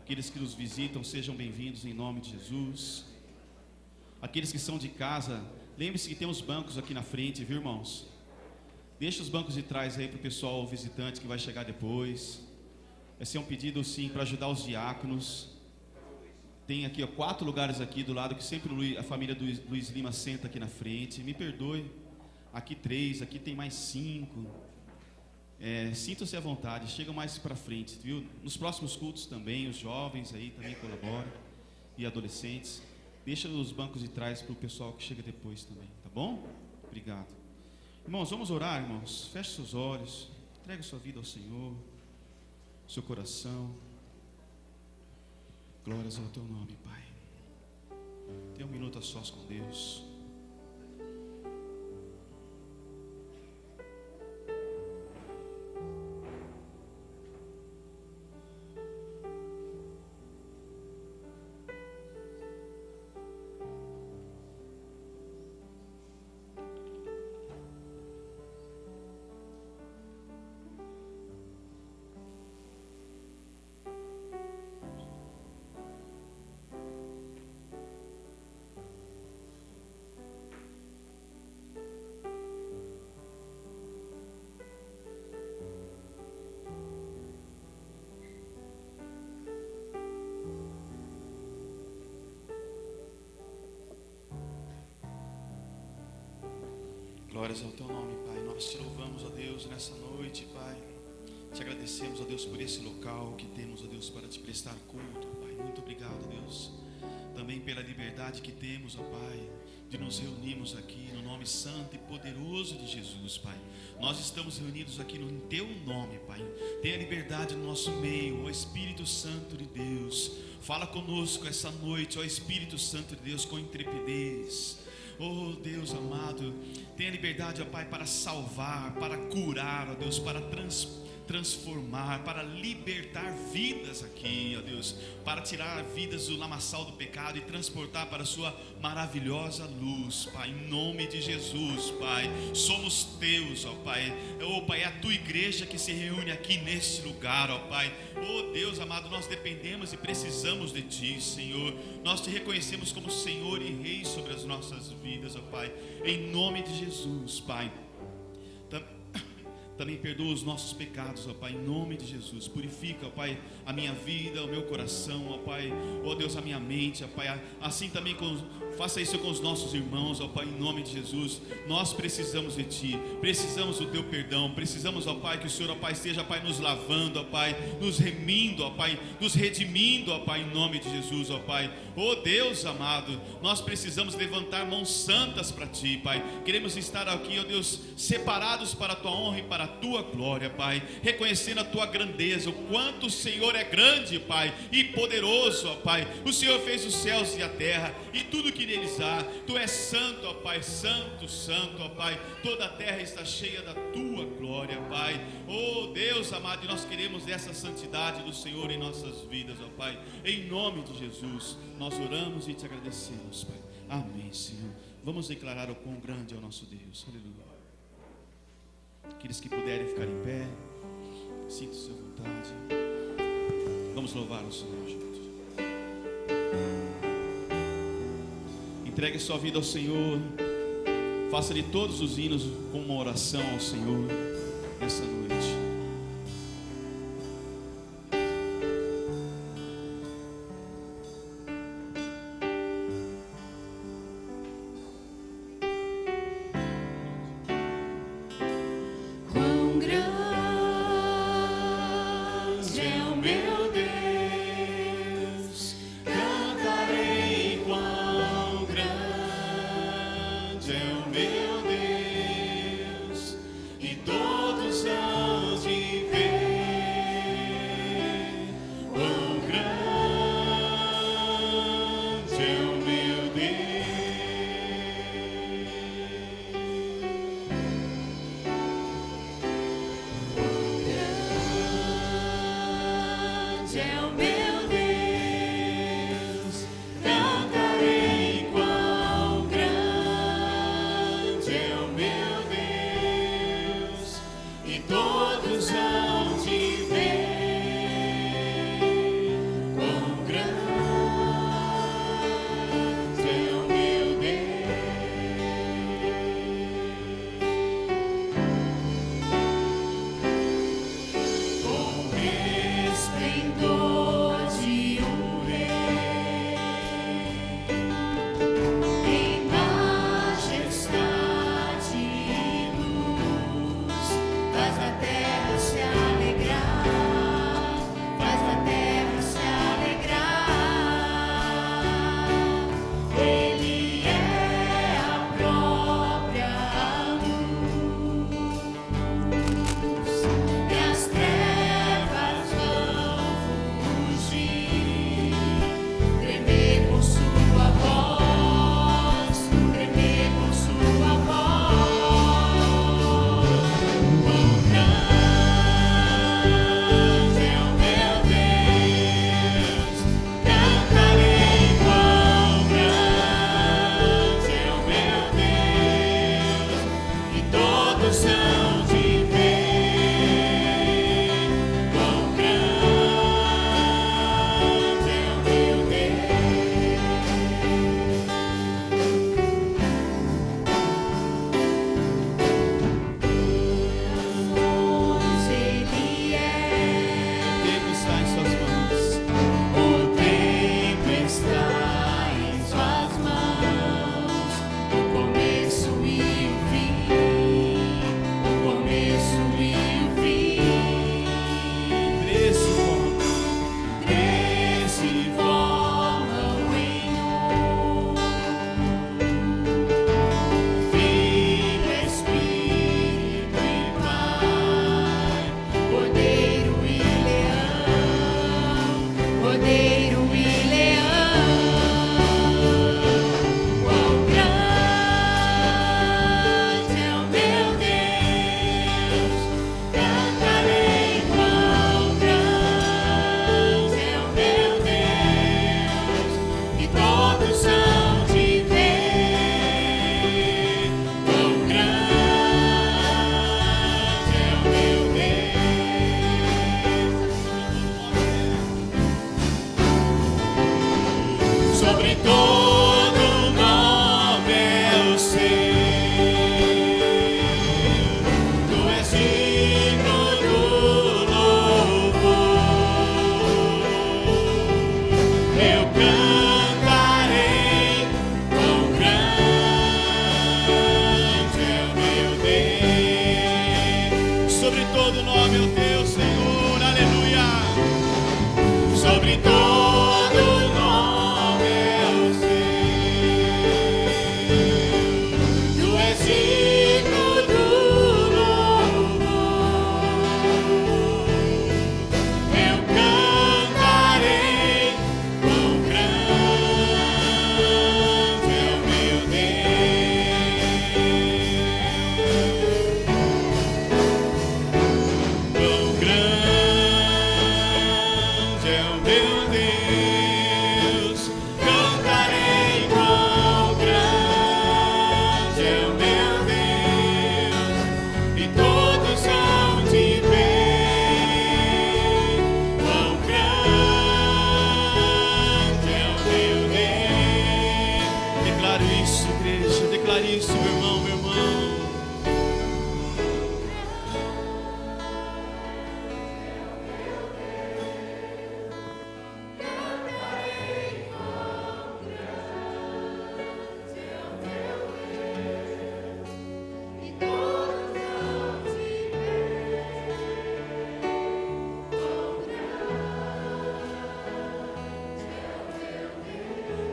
Aqueles que nos visitam, sejam bem-vindos em nome de Jesus. Aqueles que são de casa, lembre-se que tem uns bancos aqui na frente, viu, irmãos? Deixa os bancos de trás aí para o pessoal visitante que vai chegar depois. Vai ser um pedido, sim, para ajudar os diáconos. Tem aqui, 4 lugares aqui do lado que sempre a família do Luiz Lima senta aqui na frente. Me perdoe. Aqui 3, aqui tem mais 5. Sintam-se à vontade, chegam mais para frente, viu? Nos próximos cultos também, os jovens aí também colaboram, e adolescentes. Deixa os bancos de trás para o pessoal que chega depois também, tá bom? Obrigado. Irmãos, vamos orar, irmãos. Feche seus olhos, entregue sua vida ao Senhor, seu coração. Glórias ao teu nome, Pai. Tenha um minuto a sós com Deus. Glórias ao teu nome, Pai. Nós te louvamos, ó Deus, nessa noite, Pai. Te agradecemos, ó Deus, por esse local que temos, ó Deus, para te prestar culto, Pai. Muito obrigado, Deus. Também pela liberdade que temos, ó Pai, de nos reunirmos aqui no nome santo e poderoso de Jesus, Pai. Nós estamos reunidos aqui no teu nome, Pai. Tenha liberdade no nosso meio, ó Espírito Santo de Deus. Fala conosco essa noite, ó Espírito Santo de Deus, com intrepidez. Oh Deus amado, tenha liberdade, ó Pai, para salvar, para curar, ó Deus, para transformar, para libertar vidas aqui, ó Deus, para tirar vidas do lamaçal do pecado e transportar para a sua maravilhosa luz, Pai, em nome de Jesus, Pai. Somos teus, ó Pai. Oh Pai, é a tua igreja que se reúne aqui neste lugar, ó Pai. Oh Deus amado, nós dependemos e precisamos de ti, Senhor. Nós te reconhecemos como Senhor e Rei sobre as nossas vidas, ó Pai, em nome de Jesus, Pai. Também perdoa os nossos pecados, ó Pai, em nome de Jesus. Purifica, ó Pai, a minha vida, o meu coração, ó Pai, ó Deus, a minha mente, ó Pai. Assim também faça isso com os nossos irmãos, ó Pai, em nome de Jesus. Nós precisamos de Ti, precisamos do Teu perdão, precisamos, ó Pai, que o Senhor, ó Pai, esteja, ó Pai, nos lavando, ó Pai, nos remindo, ó Pai, nos redimindo, ó Pai, em nome de Jesus, ó Pai. Ó Deus amado, nós precisamos levantar mãos santas para Ti, Pai. Queremos estar aqui, ó Deus, separados para a Tua honra e para a Tua glória, Pai, reconhecendo a Tua grandeza, o quanto o Senhor é grande, Pai, e poderoso, ó Pai. O Senhor fez os céus e a terra e tudo que neles há. Tu és santo, ó Pai, santo, santo, ó Pai. Toda a terra está cheia da Tua glória, Pai. Oh Deus amado, e nós queremos essa santidade do Senhor em nossas vidas, ó Pai. Em nome de Jesus, nós oramos e te agradecemos, Pai. Amém, Senhor. Vamos declarar o quão grande é o nosso Deus. Aleluia. Aqueles que puderem ficar em pé, sinta-se à vontade. Vamos louvar o Senhor juntos. Entregue sua vida ao Senhor. Faça-lhe todos os hinos com uma oração ao Senhor nessa noite. Todos hão de ver quão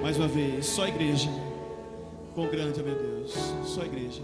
Mais uma vez, só a igreja. Quão grande é meu Deus, só a igreja.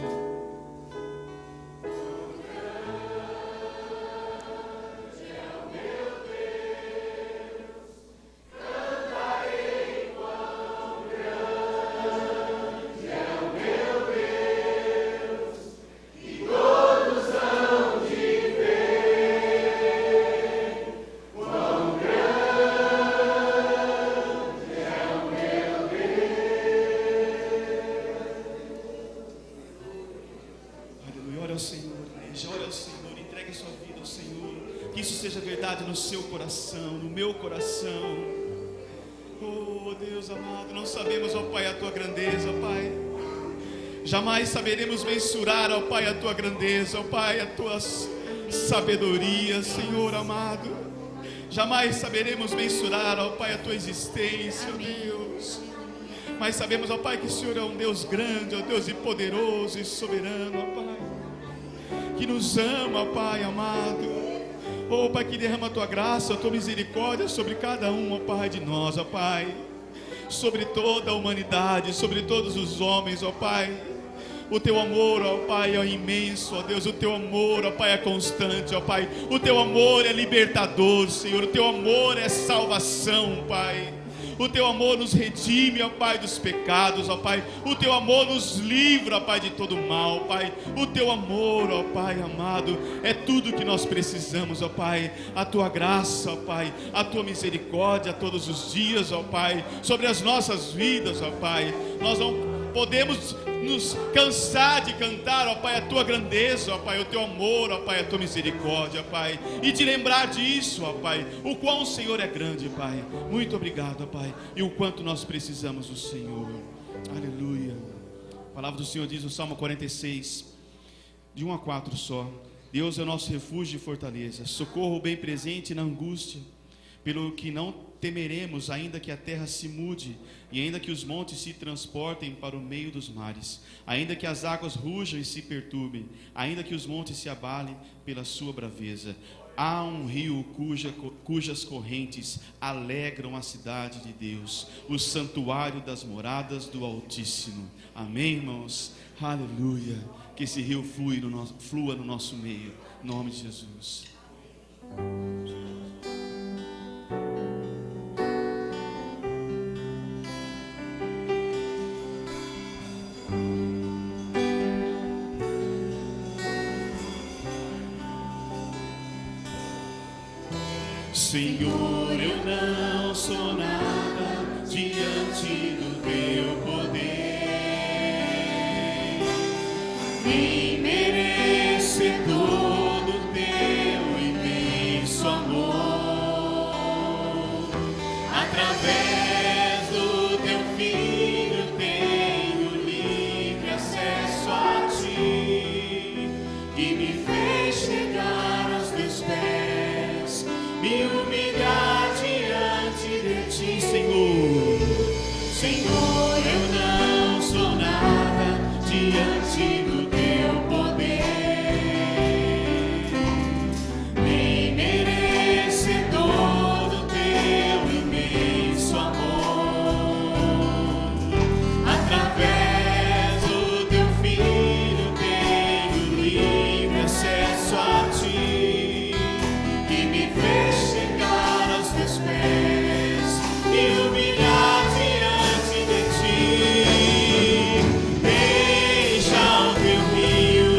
No seu coração, no meu coração. Oh Deus amado, não sabemos, ó Pai, a tua grandeza, ó Pai. Jamais saberemos mensurar, ó Pai, a tua grandeza, ó Pai, a tua sabedoria, Senhor amado. Jamais saberemos mensurar, ó Pai, a tua existência, ó Deus. Mas sabemos, ó Pai, que o Senhor é um Deus grande, ó Deus, e poderoso e soberano, ó Pai, que nos ama, ó Pai amado. Oh Pai, que derrama a tua graça, a tua misericórdia sobre cada um, ó Pai, de nós, ó Pai, sobre toda a humanidade, sobre todos os homens, ó Pai. O teu amor, ó Pai, é imenso, ó Deus. O teu amor, ó Pai, é constante, ó Pai. O teu amor é libertador, Senhor. O teu amor é salvação, Pai. O teu amor nos redime, ó Pai, dos pecados, ó Pai. O teu amor nos livra, ó Pai, de todo mal, Pai. O teu amor, ó Pai amado, é tudo que nós precisamos, ó Pai. A tua graça, ó Pai, a tua misericórdia todos os dias, ó Pai, sobre as nossas vidas, ó Pai. Nós não podemos nos cansar de cantar, ó Pai, a tua grandeza, ó Pai, o teu amor, ó Pai, a tua misericórdia, Pai, e de lembrar disso, ó Pai, o quão o Senhor é grande, Pai. Muito obrigado, ó Pai, e o quanto nós precisamos do Senhor. Aleluia. A palavra do Senhor diz no Salmo 46, de 1 a 4 só: Deus é o nosso refúgio e fortaleza, socorro bem presente na angústia, pelo que não temeremos, ainda que a terra se mude, e ainda que os montes se transportem para o meio dos mares, ainda que as águas rujam e se perturbem, ainda que os montes se abalem pela sua braveza. Há um rio cujas correntes alegram a cidade de Deus, o santuário das moradas do Altíssimo. Amém, irmãos? Aleluia. Que esse rio flua no nosso meio, em nome de Jesus. Senhor, eu não sou nada diante do teu poder, nem merecedor do teu imenso amor. Através do teu Filho tenho livre acesso a ti, que me fez chegar aos teus pés, me humilhar diante de ti, Senhor. Senhor, eu não sou nada diante do teu poder, nem merecedor do teu imenso amor. Através do teu Filho tenho livre acesso a ti, que me fez chegar aos teus pés, me humilhar diante de ti. Deixa o teu rio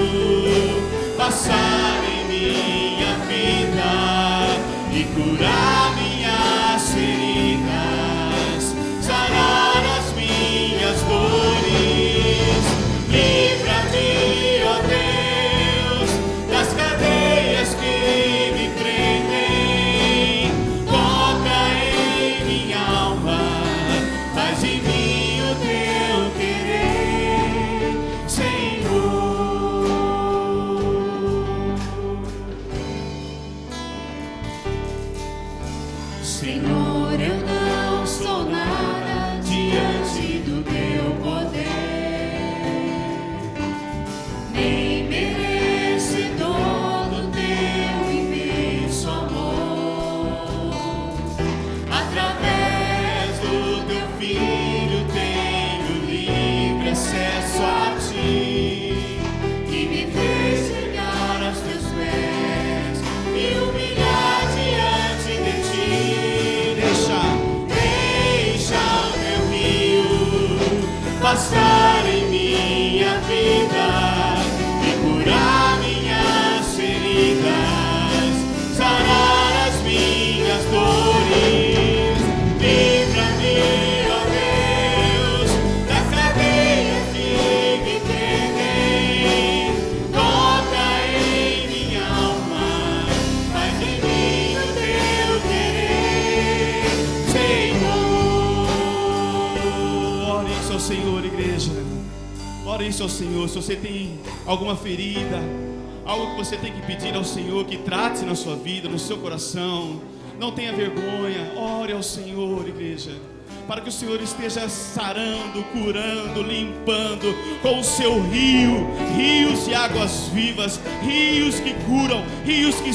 passar em minha vida e curar minhas feridas, sarar as minhas dores. Livra-me, ó Deus, das cadeias que me prendem. Toca em minha alma, faz em mim o teu querer, Senhor. Senhor, eu não sou nada diante do teu poder, nem merecedor do teu imenso amor. Através do teu Filho tenho livre acesso a ti, que me fez chegar aos teus pés, me humilhar diante de ti. Deixa o teu rio passar em minha vida e curar minhas feridas, sarar as minhas dores. Livra-me, ó Deus, das cadeias que me prendem. Toca em minha alma, faz em mim o teu querer, Senhor. Ore isso ao Senhor, igreja. Ore isso ao Senhor. Se você tem alguma ferida, algo que você tem que pedir ao Senhor que trate na sua vida, no seu coração, não tenha vergonha. Ore ao Senhor, igreja, para que o Senhor esteja sarando, curando, limpando com o seu rio, rios de águas vivas, rios que curam, rios que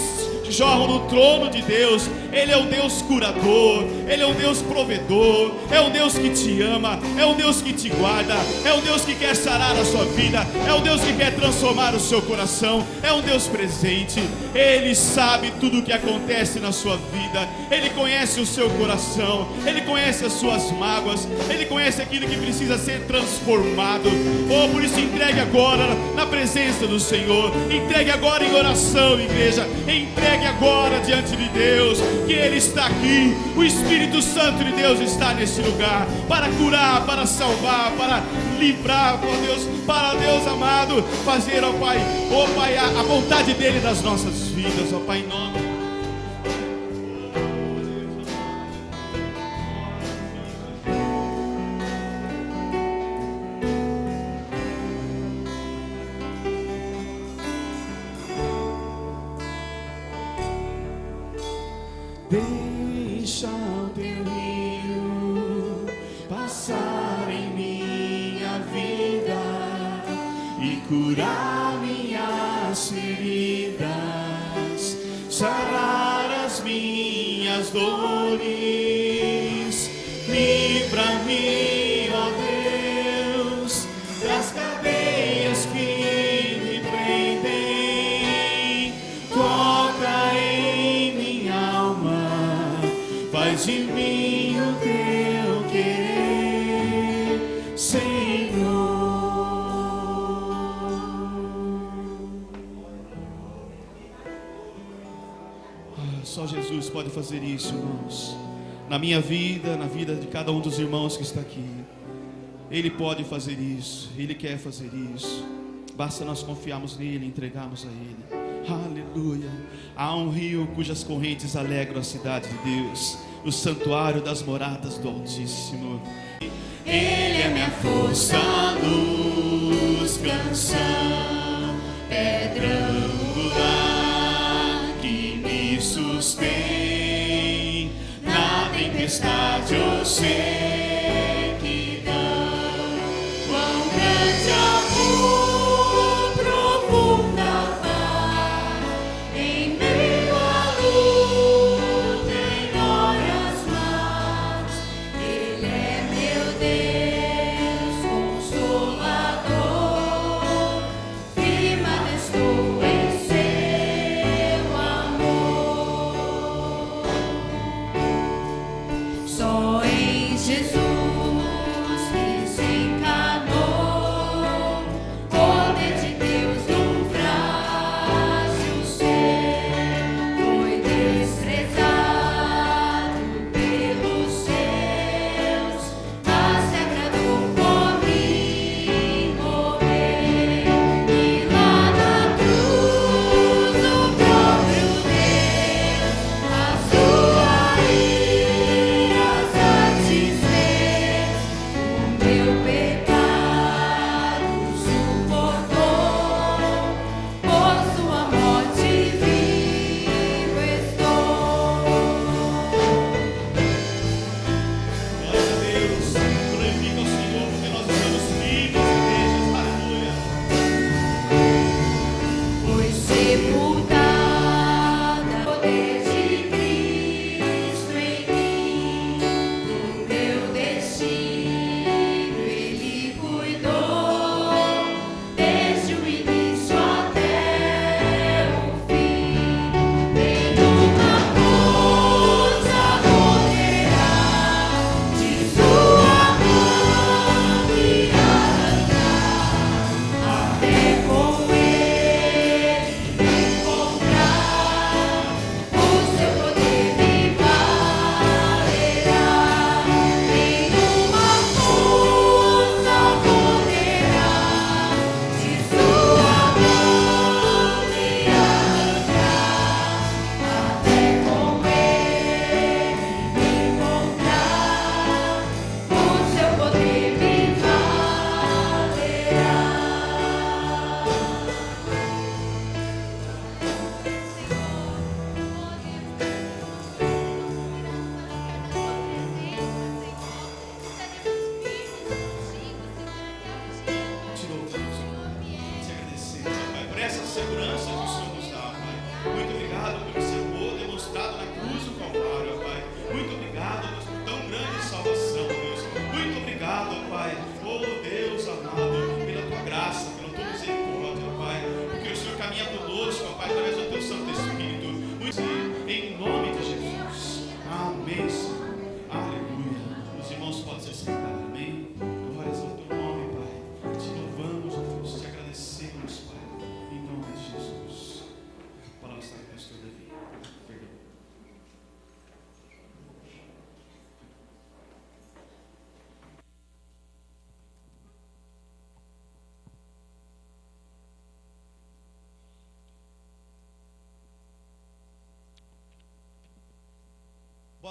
jorram no trono de Deus. Ele é o Deus curador, Ele é o Deus provedor, é o Deus que te ama, é o Deus que te guarda, é o Deus que quer sarar a sua vida, é o Deus que quer transformar o seu coração, é um Deus presente. Ele sabe tudo o que acontece na sua vida, Ele conhece o seu coração, Ele conhece as suas mágoas, Ele conhece aquilo que precisa ser transformado. Oh, por isso entregue agora na presença do Senhor, entregue agora em oração, igreja, entregue agora diante de Deus, que Ele está aqui. O Espírito Santo de Deus está nesse lugar para curar, para salvar, para livrar, ó Deus, para Deus amado, fazer, ó Pai, a vontade dEle nas nossas vidas, ó Pai, em nome. Deixa o teu rio passar em minha vida e curar minhas feridas, sarar as minhas dores. Livra-me, ó Deus, das cadeias que me prendem. Toca em minha alma, faz de mim o teu querer, Senhor. Só Só Jesus pode fazer isso, irmãos. Na minha vida, na vida de cada um dos irmãos que está aqui. Ele pode fazer isso, Ele quer fazer isso. Basta nós confiarmos nele, entregarmos a Ele. Aleluia. Há um rio cujas correntes alegram a cidade de Deus, o santuário das moradas do Altíssimo. Ele é minha força, luz, canção, pedra angular que me sustém na tempestade eu sei.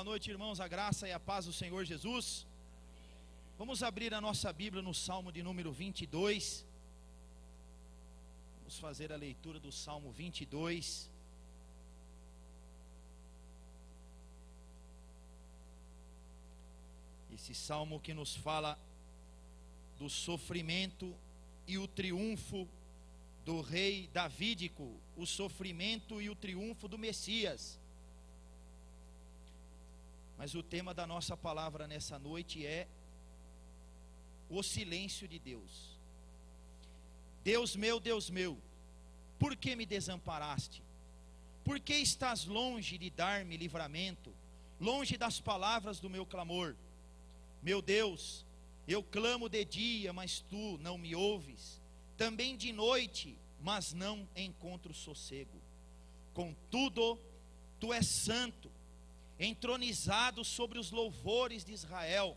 Boa noite, irmãos, a graça e a paz do Senhor Jesus. Vamos abrir a nossa Bíblia no Salmo de número 22. Vamos fazer a leitura do Salmo 22. Esse salmo que nos fala do sofrimento e o triunfo do rei davídico, o sofrimento e o triunfo do Messias. Mas o tema da nossa palavra nessa noite é o silêncio de Deus. Deus meu, por que me desamparaste? Por que estás longe de dar-me livramento, longe das palavras do meu clamor? Meu Deus, eu clamo de dia, mas tu não me ouves, também de noite, mas não encontro sossego. Contudo, Tu és santo, entronizado sobre os louvores de Israel.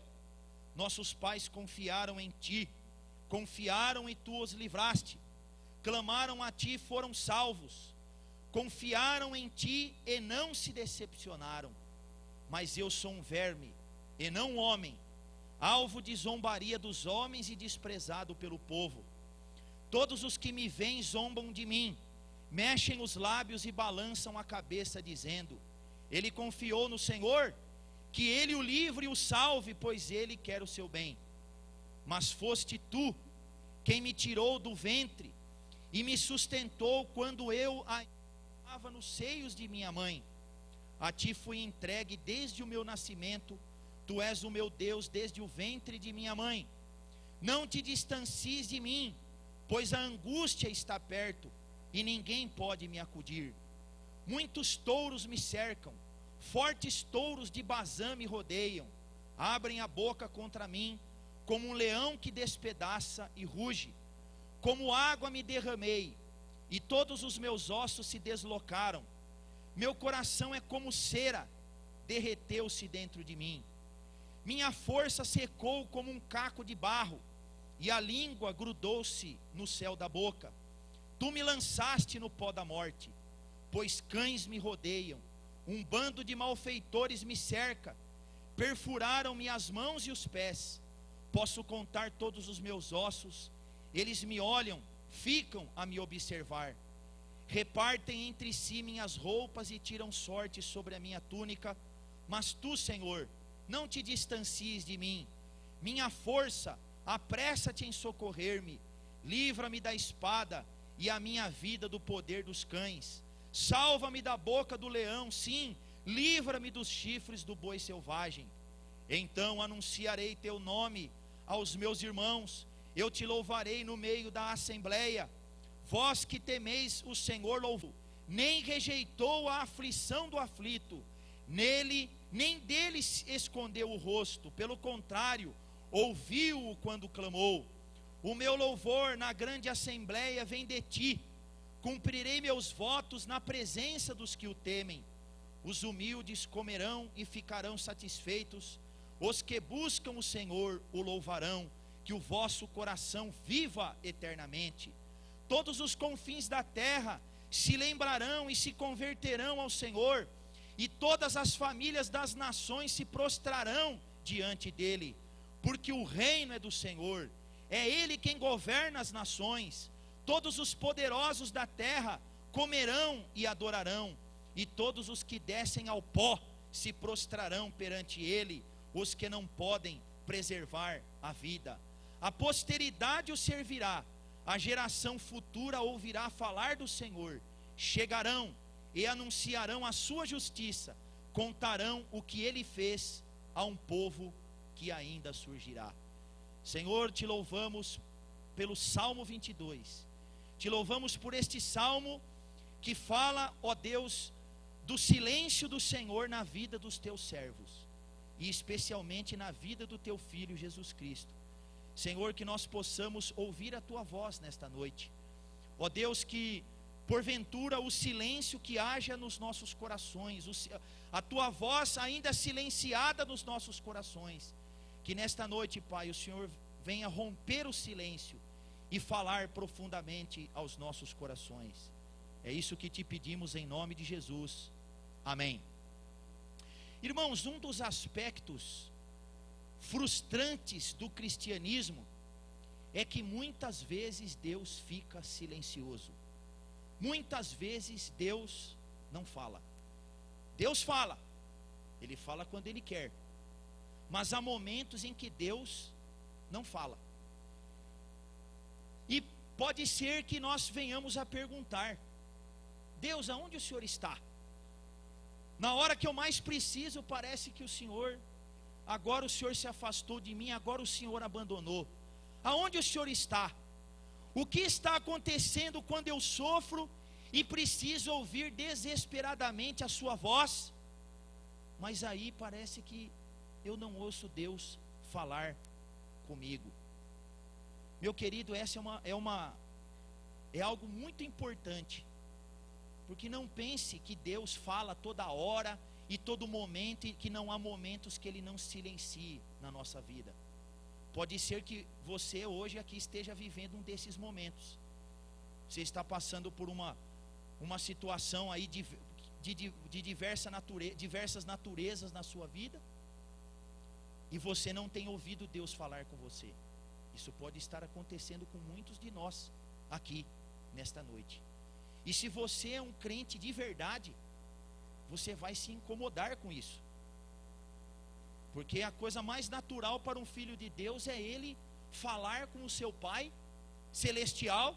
Nossos pais confiaram em Ti, confiaram e Tu os livraste. Clamaram a Ti e foram salvos. Confiaram em Ti e não se decepcionaram. Mas eu sou um verme e não um homem, alvo de zombaria dos homens e desprezado pelo povo. Todos os que me veem zombam de mim, mexem os lábios e balançam a cabeça, dizendo: ele confiou no Senhor, que Ele o livre e o salve, pois Ele quer o seu bem. Mas foste Tu quem me tirou do ventre e me sustentou quando eu estava nos seios de minha mãe. A Ti fui entregue desde o meu nascimento. Tu és o meu Deus desde o ventre de minha mãe. Não te distancies de mim, pois a angústia está perto e ninguém pode me acudir. Muitos touros me cercam, fortes touros de Bazã me rodeiam. Abrem a boca contra mim, como um leão que despedaça e ruge. Como água me derramei, e todos os meus ossos se deslocaram. Meu coração é como cera, derreteu-se dentro de mim. Minha força secou como um caco de barro, e a língua grudou-se no céu da boca. Tu me lançaste no pó da morte, pois cães me rodeiam, um bando de malfeitores me cerca. Perfuraram-me as mãos e os pés. Posso contar todos os meus ossos. Eles me olham, ficam a me observar. Repartem entre si minhas roupas e tiram sorte sobre a minha túnica. Mas Tu, Senhor, não te distancies de mim. Minha força, apressa-te em socorrer-me. Livra-me da espada e a minha vida do poder dos cães. Salva-me da boca do leão, sim, livra-me dos chifres do boi selvagem. Então anunciarei Teu nome aos meus irmãos. Eu Te louvarei no meio da assembleia. Vós que temeis o Senhor, louvou, nem rejeitou a aflição do aflito, nele, nem dele escondeu o rosto, pelo contrário, ouviu-o quando clamou. O meu louvor na grande assembleia vem de Ti, cumprirei meus votos na presença dos que o temem. Os humildes comerão e ficarão satisfeitos, os que buscam o Senhor o louvarão. Que o vosso coração viva eternamente. Todos os confins da terra se lembrarão e se converterão ao Senhor, e todas as famílias das nações se prostrarão diante dele, porque o reino é do Senhor, é Ele quem governa as nações. Todos os poderosos da terra comerão e adorarão, e todos os que descem ao pó se prostrarão perante Ele, os que não podem preservar a vida. A posteridade o servirá, a geração futura ouvirá falar do Senhor. Chegarão e anunciarão a sua justiça, contarão o que Ele fez a um povo que ainda surgirá. Senhor, Te louvamos pelo Salmo 22, Te louvamos por este Salmo que fala, ó Deus, do silêncio do Senhor na vida dos Teus servos, e especialmente na vida do Teu Filho Jesus Cristo. Senhor, que nós possamos ouvir a Tua voz nesta noite. Ó Deus, que porventura o silêncio que haja nos nossos corações, a Tua voz ainda silenciada nos nossos corações, que nesta noite, Pai, o Senhor venha romper o silêncio e falar profundamente aos nossos corações. É isso que Te pedimos em nome de Jesus. Amém. Irmãos, um dos aspectos frustrantes do cristianismo é que muitas vezes Deus fica silencioso. Muitas vezes Deus não fala. Deus fala, Ele fala quando Ele quer, mas há momentos em que Deus não fala. E pode ser que nós venhamos a perguntar: Deus, aonde o Senhor está? Na hora que eu mais preciso, parece que o Senhor, agora o Senhor se afastou de mim, agora o Senhor abandonou. Aonde o Senhor está? O que está acontecendo quando eu sofro e preciso ouvir desesperadamente a sua voz? Mas aí parece que eu não ouço Deus falar comigo. Meu querido, essa é algo muito importante. Porque não pense que Deus fala toda hora e todo momento, e que não há momentos que Ele não silencie na nossa vida. Pode ser que você hoje aqui esteja vivendo um desses momentos. Você está passando por uma situação aí de diversas naturezas na sua vida, e você não tem ouvido Deus falar com você. Isso pode estar acontecendo com muitos de nós aqui nesta noite. E se você é um crente de verdade, você vai se incomodar com isso, porque a coisa mais natural para um filho de Deus é ele falar com o seu Pai Celestial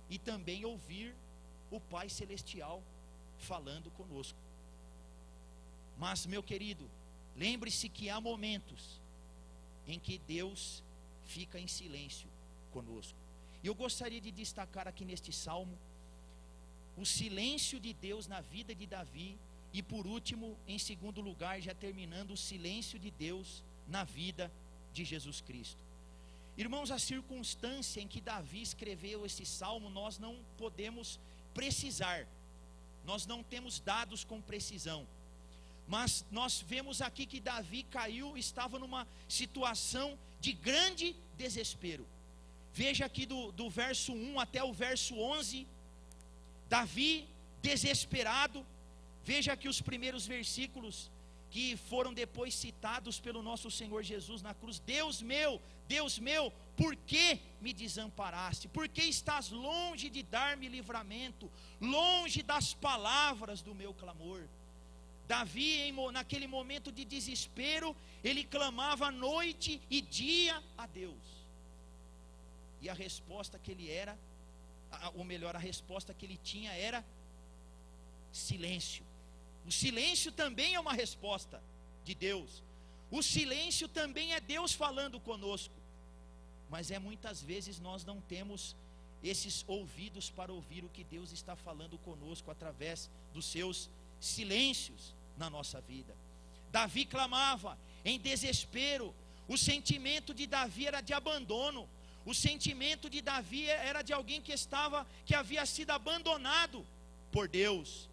e também ouvir o Pai Celestial falando conosco. Mas, meu querido, lembre-se que há momentos em que Deus fica em silêncio conosco. E eu gostaria de destacar aqui neste salmo o silêncio de Deus na vida de Davi, e por último, em segundo lugar, já terminando, o silêncio de Deus na vida de Jesus Cristo. Irmãos, a circunstância em que Davi escreveu esse salmo, nós não podemos precisar, nós não temos dados com precisão, mas nós vemos aqui que Davi estava numa situação de grande desespero. Veja aqui do verso 1 até o verso 11, Davi desesperado. Veja aqui os primeiros versículos que foram depois citados pelo nosso Senhor Jesus na cruz. Deus meu, por que me desamparaste? Por que estás longe de dar-me livramento, longe das palavras do meu clamor? Davi, naquele momento de desespero, ele clamava noite e dia a Deus. E a resposta que ele era, ou melhor, a resposta que ele tinha era silêncio. O silêncio também é uma resposta de Deus. O silêncio também é Deus falando conosco. Mas muitas vezes nós não temos esses ouvidos para ouvir o que Deus está falando conosco através dos seus silêncios na nossa vida. Davi clamava em desespero. O sentimento de Davi era de abandono. O sentimento de Davi era de alguém que havia sido abandonado por Deus.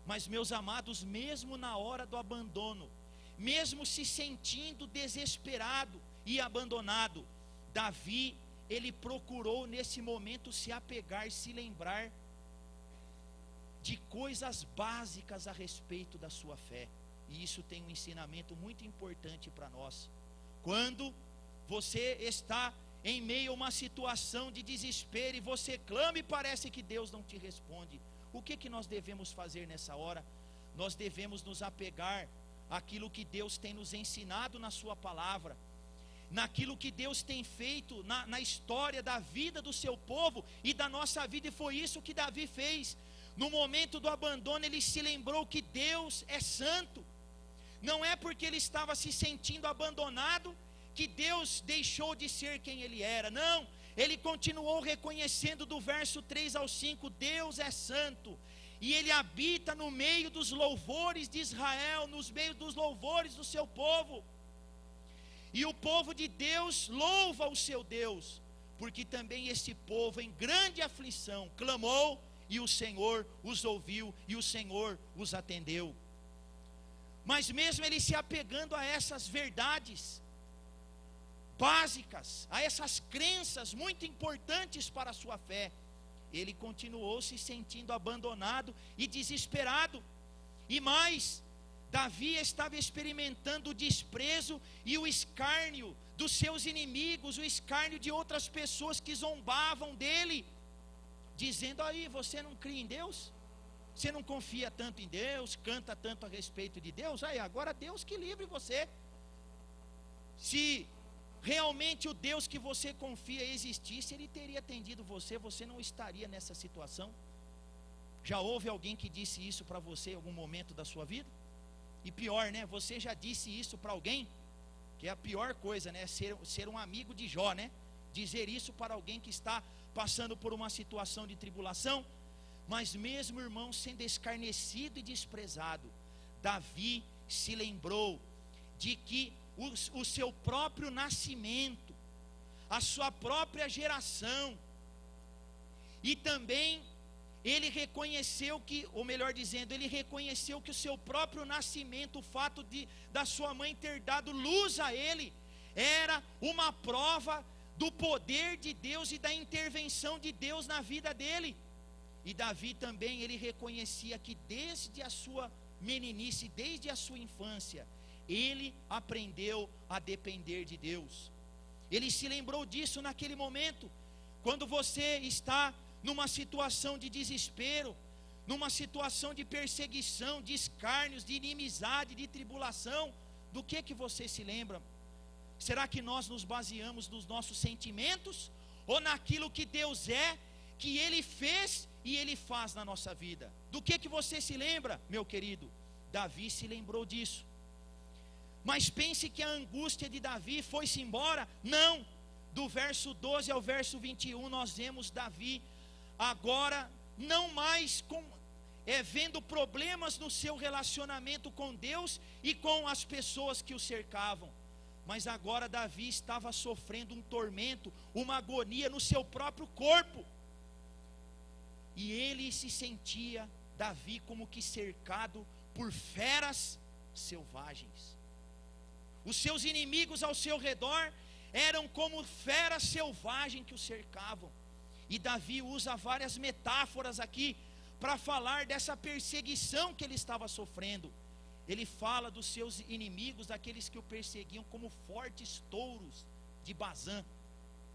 Mas, meus amados, mesmo na hora do abandono, mesmo se sentindo desesperado e abandonado, Davi, ele procurou nesse momento se apegar, se lembrar de coisas básicas a respeito da sua fé. E isso tem um ensinamento muito importante para nós. Quando você está em meio a uma situação de desespero e você clama e parece que Deus não te responde, o que nós devemos fazer nessa hora? Nós devemos nos apegar àquilo que Deus tem nos ensinado na sua palavra, naquilo que Deus tem feito na história da vida do seu povo e da nossa vida. E foi isso que Davi fez. No momento do abandono, ele se lembrou que Deus é santo. Não é porque ele estava se sentindo abandonado que Deus deixou de ser quem ele era. Não, ele continuou reconhecendo do verso 3 ao 5, Deus é santo, e ele habita no meio dos louvores de Israel, nos meios dos louvores do seu povo. E o povo de Deus louva o seu Deus, porque também esse povo em grande aflição clamou, e o Senhor os ouviu, e o Senhor os atendeu. Mas mesmo ele se apegando a essas verdades básicas, a essas crenças muito importantes para a sua fé, ele continuou se sentindo abandonado e desesperado. E mais, Davi estava experimentando o desprezo e o escárnio dos seus inimigos, o escárnio de outras pessoas que zombavam dele, dizendo: aí, você não crê em Deus? Você não confia tanto em Deus, canta tanto a respeito de Deus? Aí, agora Deus que livre você. Se realmente o Deus que você confia existisse, Ele teria atendido você, você não estaria nessa situação. Já houve alguém que disse isso para você em algum momento da sua vida? E pior, né? Você já disse isso para alguém? Que é a pior coisa, né? Ser um amigo de Jó, né? Dizer isso para alguém que está passando por uma situação de tribulação. Mas mesmo, irmão, sendo escarnecido e desprezado, Davi se lembrou de que o seu próprio nascimento, a sua própria geração, e também ele reconheceu que, ou melhor dizendo, ele reconheceu que o seu próprio nascimento, o fato da sua mãe ter dado luz a ele, era uma prova do poder de Deus e da intervenção de Deus na vida dele. E Davi também, ele reconhecia que desde a sua meninice, desde a sua infância, ele aprendeu a depender de Deus. Ele se lembrou disso naquele momento. Quando você está numa situação de desespero, numa situação de perseguição, de escárnios, de inimizade, de tribulação, do que você se lembra? Será que nós nos baseamos nos nossos sentimentos, ou naquilo que Deus é, que Ele fez e Ele faz na nossa vida? Do que você se lembra, meu querido? Davi se lembrou disso. Mas pense que a angústia de Davi foi-se embora? Não. Do verso 12 ao verso 21 nós vemos Davi agora não mais vendo problemas no seu relacionamento com Deus e com as pessoas que o cercavam, mas agora Davi estava sofrendo um tormento, uma agonia no seu próprio corpo, e ele se sentia, Davi, como que cercado por feras selvagens. Os seus inimigos ao seu redor eram como feras selvagens que o cercavam. E Davi usa várias metáforas aqui para falar dessa perseguição que ele estava sofrendo. Ele fala dos seus inimigos, daqueles que o perseguiam, como fortes touros de Bazã.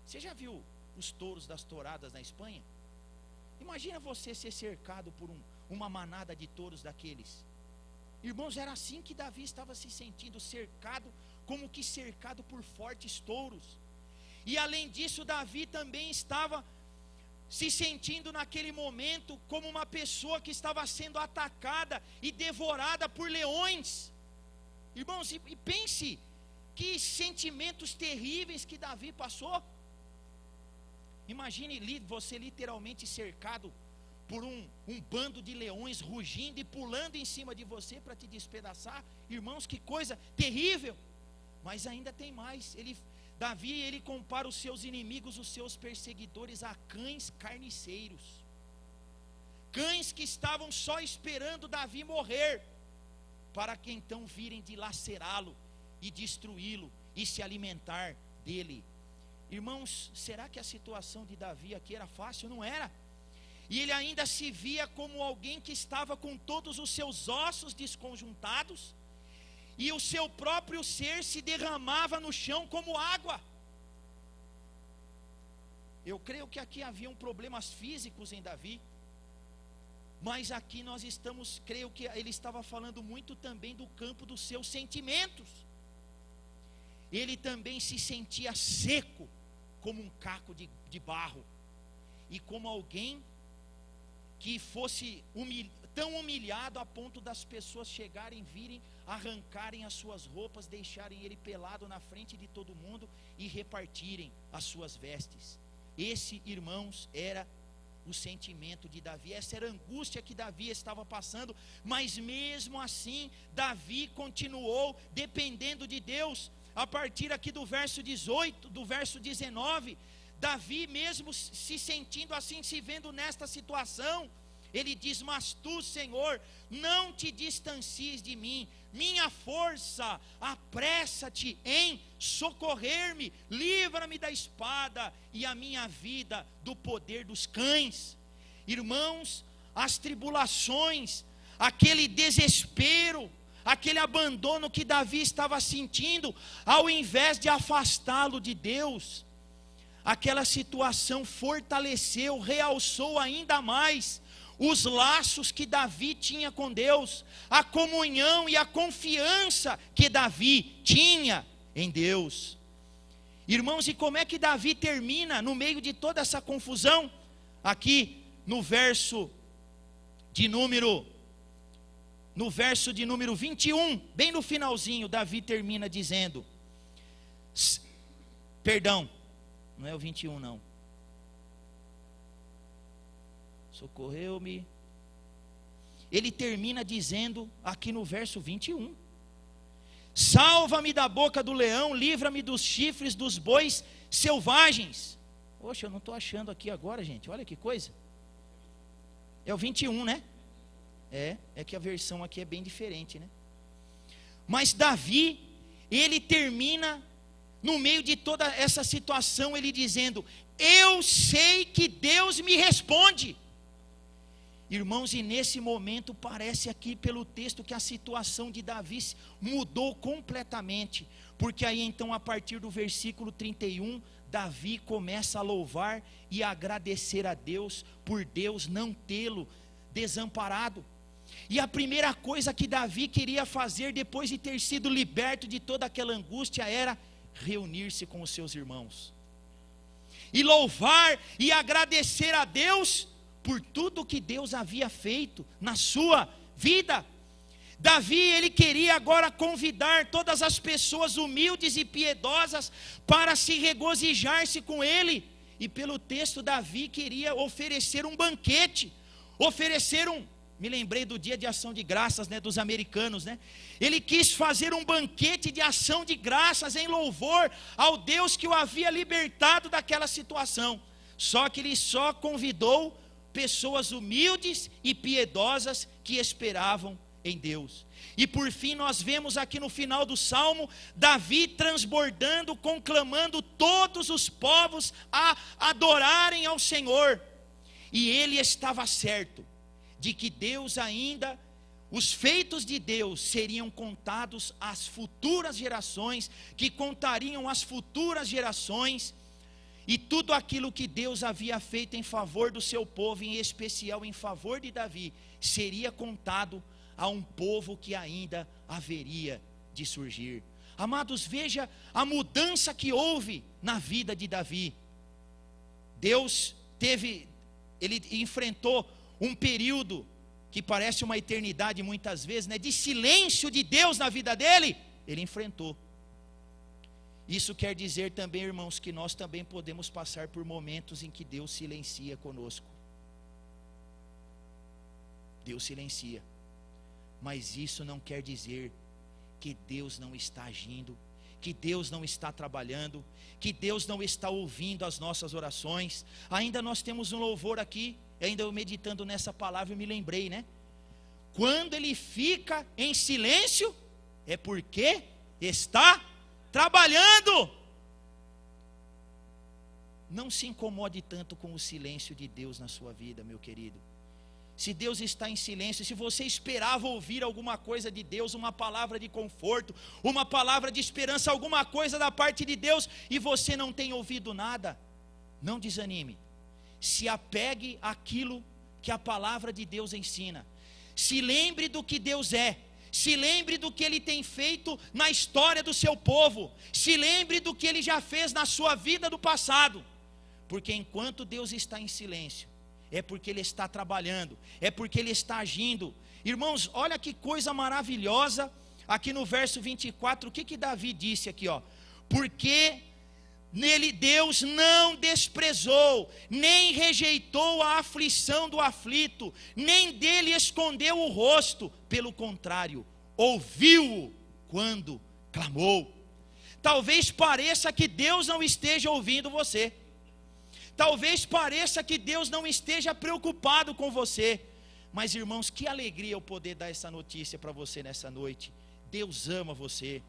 Você já viu os touros das touradas na Espanha? Imagina você ser cercado por uma manada de touros daqueles. Irmãos, era assim que Davi estava se sentindo, cercado, como que cercado por fortes touros. E além disso, Davi também estava se sentindo naquele momento como uma pessoa que estava sendo atacada e devorada por leões. Irmãos, e pense que sentimentos terríveis que Davi passou. Imagine você literalmente cercado por um bando de leões rugindo e pulando em cima de você para te despedaçar. Irmãos, que coisa terrível. Mas ainda tem mais. Davi, ele compara os seus inimigos, os seus perseguidores, a cães carniceiros. Cães que estavam só esperando Davi morrer, para que então virem dilacerá-lo e destruí-lo e se alimentar dele. Irmãos, será que a situação de Davi aqui era fácil? Não era. E ele ainda se via como alguém que estava com todos os seus ossos desconjuntados, e o seu próprio ser se derramava no chão como água. Eu creio que aqui haviam problemas físicos em Davi, mas aqui nós estamos, creio que ele estava falando muito também do campo dos seus sentimentos. Ele também se sentia seco, como um caco de barro, e como alguém que fosse tão humilhado a ponto das pessoas chegarem, virem, arrancarem as suas roupas, deixarem ele pelado na frente de todo mundo e repartirem as suas vestes. Esse, irmãos, era o sentimento de Davi, essa era a angústia que Davi estava passando, mas mesmo assim, Davi continuou dependendo de Deus. A partir aqui do verso 18, do verso 19, Davi, mesmo se sentindo assim, se vendo nesta situação, ele diz: mas tu, Senhor, não te distancies de mim, minha força, apressa-te em socorrer-me, livra-me da espada e a minha vida do poder dos cães. Irmãos, as tribulações, aquele desespero, aquele abandono que Davi estava sentindo, ao invés de afastá-lo de Deus, aquela situação fortaleceu, realçou ainda mais os laços que Davi tinha com Deus, a comunhão e a confiança que Davi tinha em Deus. Irmãos, e como é que Davi termina no meio de toda essa confusão? Aqui no verso de número 21, bem no finalzinho, Davi termina dizendo, perdão, não é o 21 não, socorreu-me. Ele termina dizendo aqui no verso 21, salva-me da boca do leão, livra-me dos chifres dos bois selvagens. Poxa, eu não estou achando aqui agora, gente, olha que coisa. É o 21, né? É que a versão aqui é bem diferente, né? Mas Davi, ele termina no meio de toda essa situação, ele dizendo: eu sei que Deus me responde. Irmãos, e nesse momento parece aqui pelo texto que a situação de Davi mudou completamente, porque aí então a partir do versículo 31, Davi começa a louvar e a agradecer a Deus por Deus não tê-lo desamparado. E a primeira coisa que Davi queria fazer depois de ter sido liberto de toda aquela angústia era reunir-se com os seus irmãos e louvar e agradecer a Deus por tudo que Deus havia feito na sua vida. Davi, ele queria agora convidar todas as pessoas humildes e piedosas para se regozijar-se com ele. E pelo texto, Davi queria oferecer um banquete, me lembrei do dia de ação de graças, né, dos americanos, né? Ele quis fazer um banquete de ação de graças em louvor ao Deus que o havia libertado daquela situação. Só que ele só convidou pessoas humildes e piedosas que esperavam em Deus. E por fim nós vemos aqui no final do Salmo, Davi transbordando, conclamando todos os povos a adorarem ao Senhor. E ele estava certo de que Deus ainda, os feitos de Deus seriam contados às futuras gerações, que contariam às futuras gerações, e tudo aquilo que Deus havia feito em favor do seu povo, em especial em favor de Davi, seria contado a um povo que ainda haveria de surgir. Amados, veja a mudança que houve na vida de Davi. Ele enfrentou um período que parece uma eternidade muitas vezes, né, de silêncio de Deus na vida dele. Ele enfrentou. Isso quer dizer também, irmãos, que nós também podemos passar por momentos em que Deus silencia conosco. Deus silencia. Mas isso não quer dizer que Deus não está agindo, que Deus não está trabalhando, que Deus não está ouvindo as nossas orações. Ainda nós temos um louvor aqui, ainda eu meditando nessa palavra eu me lembrei, né? Quando ele fica em silêncio, é porque está trabalhando. Não se incomode tanto com o silêncio de Deus na sua vida, meu querido. Se Deus está em silêncio, se você esperava ouvir alguma coisa de Deus, uma palavra de conforto, uma palavra de esperança, alguma coisa da parte de Deus, e você não tem ouvido nada, não desanime. Se apegue àquilo que a palavra de Deus ensina. Se lembre do que Deus é. Se lembre do que Ele tem feito na história do seu povo. Se lembre do que Ele já fez na sua vida do passado. Porque enquanto Deus está em silêncio, é porque Ele está trabalhando, é porque Ele está agindo. Irmãos, olha que coisa maravilhosa, aqui no verso 24, o que Davi disse aqui, ó? Porque nele Deus não desprezou, nem rejeitou a aflição do aflito, nem dele escondeu o rosto, pelo contrário, ouviu-o quando clamou. Talvez pareça que Deus não esteja ouvindo você. Talvez pareça que Deus não esteja preocupado com você. Mas irmãos, que alegria eu poder dar essa notícia para você nessa noite. Deus ama você.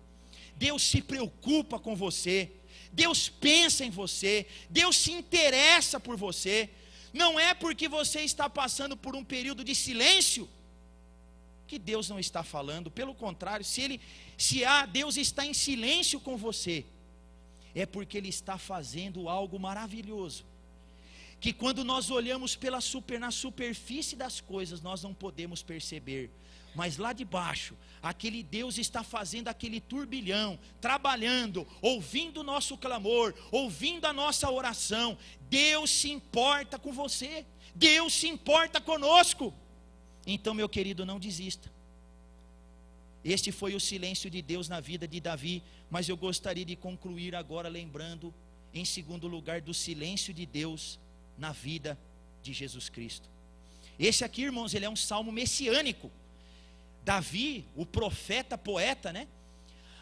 Deus se preocupa com você. Deus pensa em você. Deus se interessa por você. Não é porque você está passando por um período de silêncio que Deus não está falando. Pelo contrário, Deus está em silêncio com você, é porque Ele está fazendo algo maravilhoso, que quando nós olhamos na superfície das coisas, nós não podemos perceber, mas lá de baixo, aquele Deus está fazendo aquele turbilhão, trabalhando, ouvindo o nosso clamor, ouvindo a nossa oração. Deus se importa com você, Deus se importa conosco. Então, meu querido, não desista. Este foi o silêncio de Deus na vida de Davi, mas eu gostaria de concluir agora lembrando, em segundo lugar, do silêncio de Deus na vida de Jesus Cristo. Esse aqui, irmãos, ele é um salmo messiânico. Davi, o profeta, poeta, né?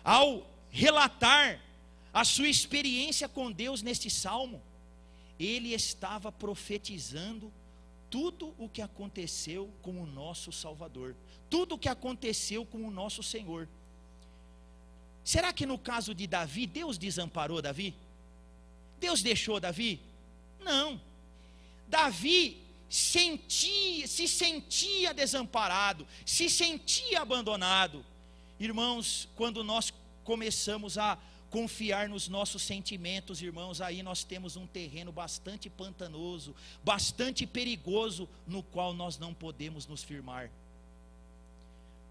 Ao relatar a sua experiência com Deus neste salmo, ele estava profetizando tudo o que aconteceu com o nosso Salvador, tudo o que aconteceu com o nosso Senhor. Será que no caso de Davi, Deus desamparou Davi? Deus deixou Davi? Não. Davi se sentia desamparado, se sentia abandonado. Irmãos, quando nós começamos a confiar nos nossos sentimentos, irmãos, aí nós temos um terreno bastante pantanoso, bastante perigoso, no qual nós não podemos nos firmar.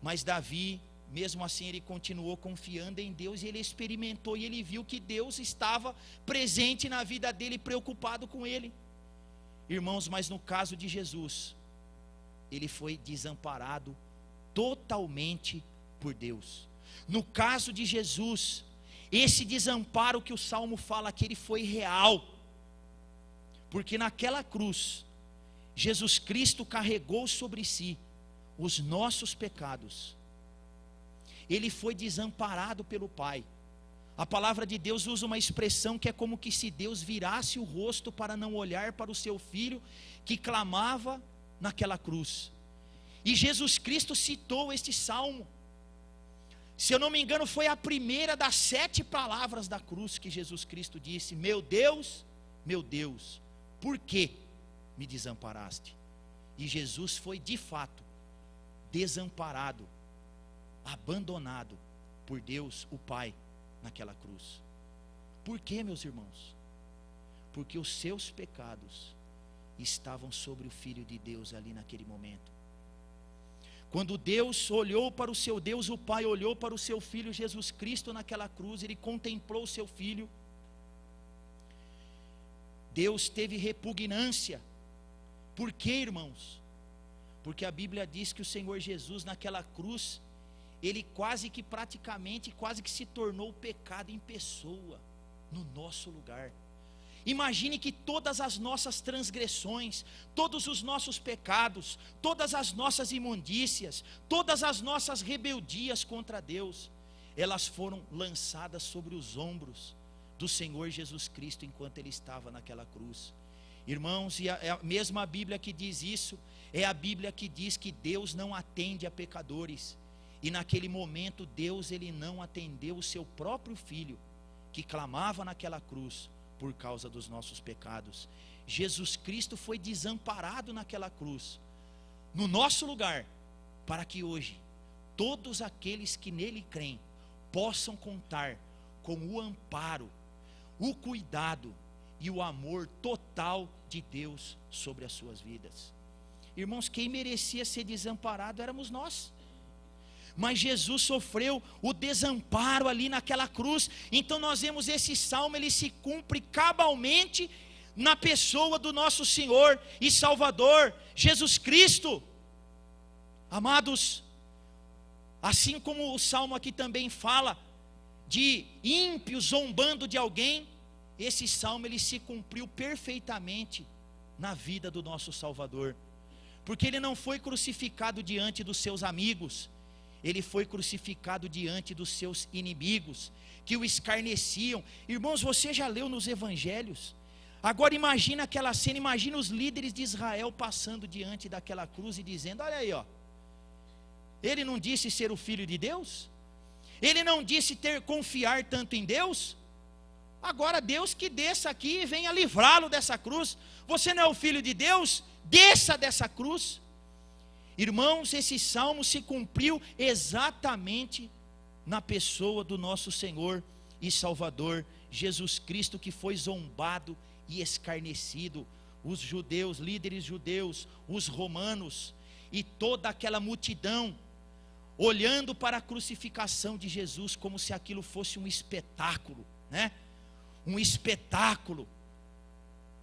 Mas Davi, mesmo assim, ele continuou confiando em Deus, e ele experimentou, e ele viu que Deus estava presente na vida dele, preocupado com ele. Irmãos, mas no caso de Jesus, ele foi desamparado totalmente por Deus. No caso de Jesus, esse desamparo que o Salmo fala que ele foi real, porque naquela cruz, Jesus Cristo carregou sobre si os nossos pecados. Ele foi desamparado pelo Pai. A palavra de Deus usa uma expressão que é como que se Deus virasse o rosto para não olhar para o seu filho que clamava naquela cruz. E Jesus Cristo citou este salmo. Se eu não me engano, foi a primeira das 7 palavras da cruz que Jesus Cristo disse: meu Deus, por que me desamparaste? E Jesus foi de fato desamparado, abandonado por Deus, o Pai, naquela cruz. Por quê, meus irmãos? Porque os seus pecados estavam sobre o Filho de Deus ali naquele momento. Quando Deus olhou para o seu Deus, o Pai olhou para o seu Filho Jesus Cristo naquela cruz, ele contemplou o seu Filho. Deus teve repugnância. Por quê, irmãos? Porque a Bíblia diz que o Senhor Jesus naquela cruz, ele quase que se tornou pecado em pessoa, no nosso lugar. Imagine que todas as nossas transgressões, todos os nossos pecados, todas as nossas imundícias, todas as nossas rebeldias contra Deus, elas foram lançadas sobre os ombros do Senhor Jesus Cristo enquanto ele estava naquela cruz. Irmãos, e é a mesma Bíblia que diz isso, é a Bíblia que diz que Deus não atende a pecadores. E naquele momento Deus, ele não atendeu o seu próprio Filho, que clamava naquela cruz por causa dos nossos pecados. Jesus Cristo foi desamparado naquela cruz, no nosso lugar, para que hoje, todos aqueles que nele creem, possam contar com o amparo, o cuidado e o amor total de Deus sobre as suas vidas. Irmãos, quem merecia ser desamparado éramos nós. Mas Jesus sofreu o desamparo ali naquela cruz. Então nós vemos esse salmo, ele se cumpre cabalmente na pessoa do nosso Senhor e Salvador, Jesus Cristo. Amados, assim como o salmo aqui também fala de ímpio zombando de alguém, esse salmo ele se cumpriu perfeitamente na vida do nosso Salvador. Porque ele não foi crucificado diante dos seus amigos, ele foi crucificado diante dos seus inimigos, que o escarneciam. Irmãos, você já leu nos evangelhos? Agora imagina aquela cena, imagina os líderes de Israel passando diante daquela cruz e dizendo: olha aí, ó, ele não disse ser o Filho de Deus? Ele não disse confiar tanto em Deus? Agora Deus que desça aqui e venha livrá-lo dessa cruz. Você não é o Filho de Deus? Desça dessa cruz. Irmãos, esse salmo se cumpriu exatamente na pessoa do nosso Senhor e Salvador Jesus Cristo, que foi zombado e escarnecido. Os judeus, líderes judeus, os romanos e toda aquela multidão olhando para a crucificação de Jesus como se aquilo fosse um espetáculo, né? Um espetáculo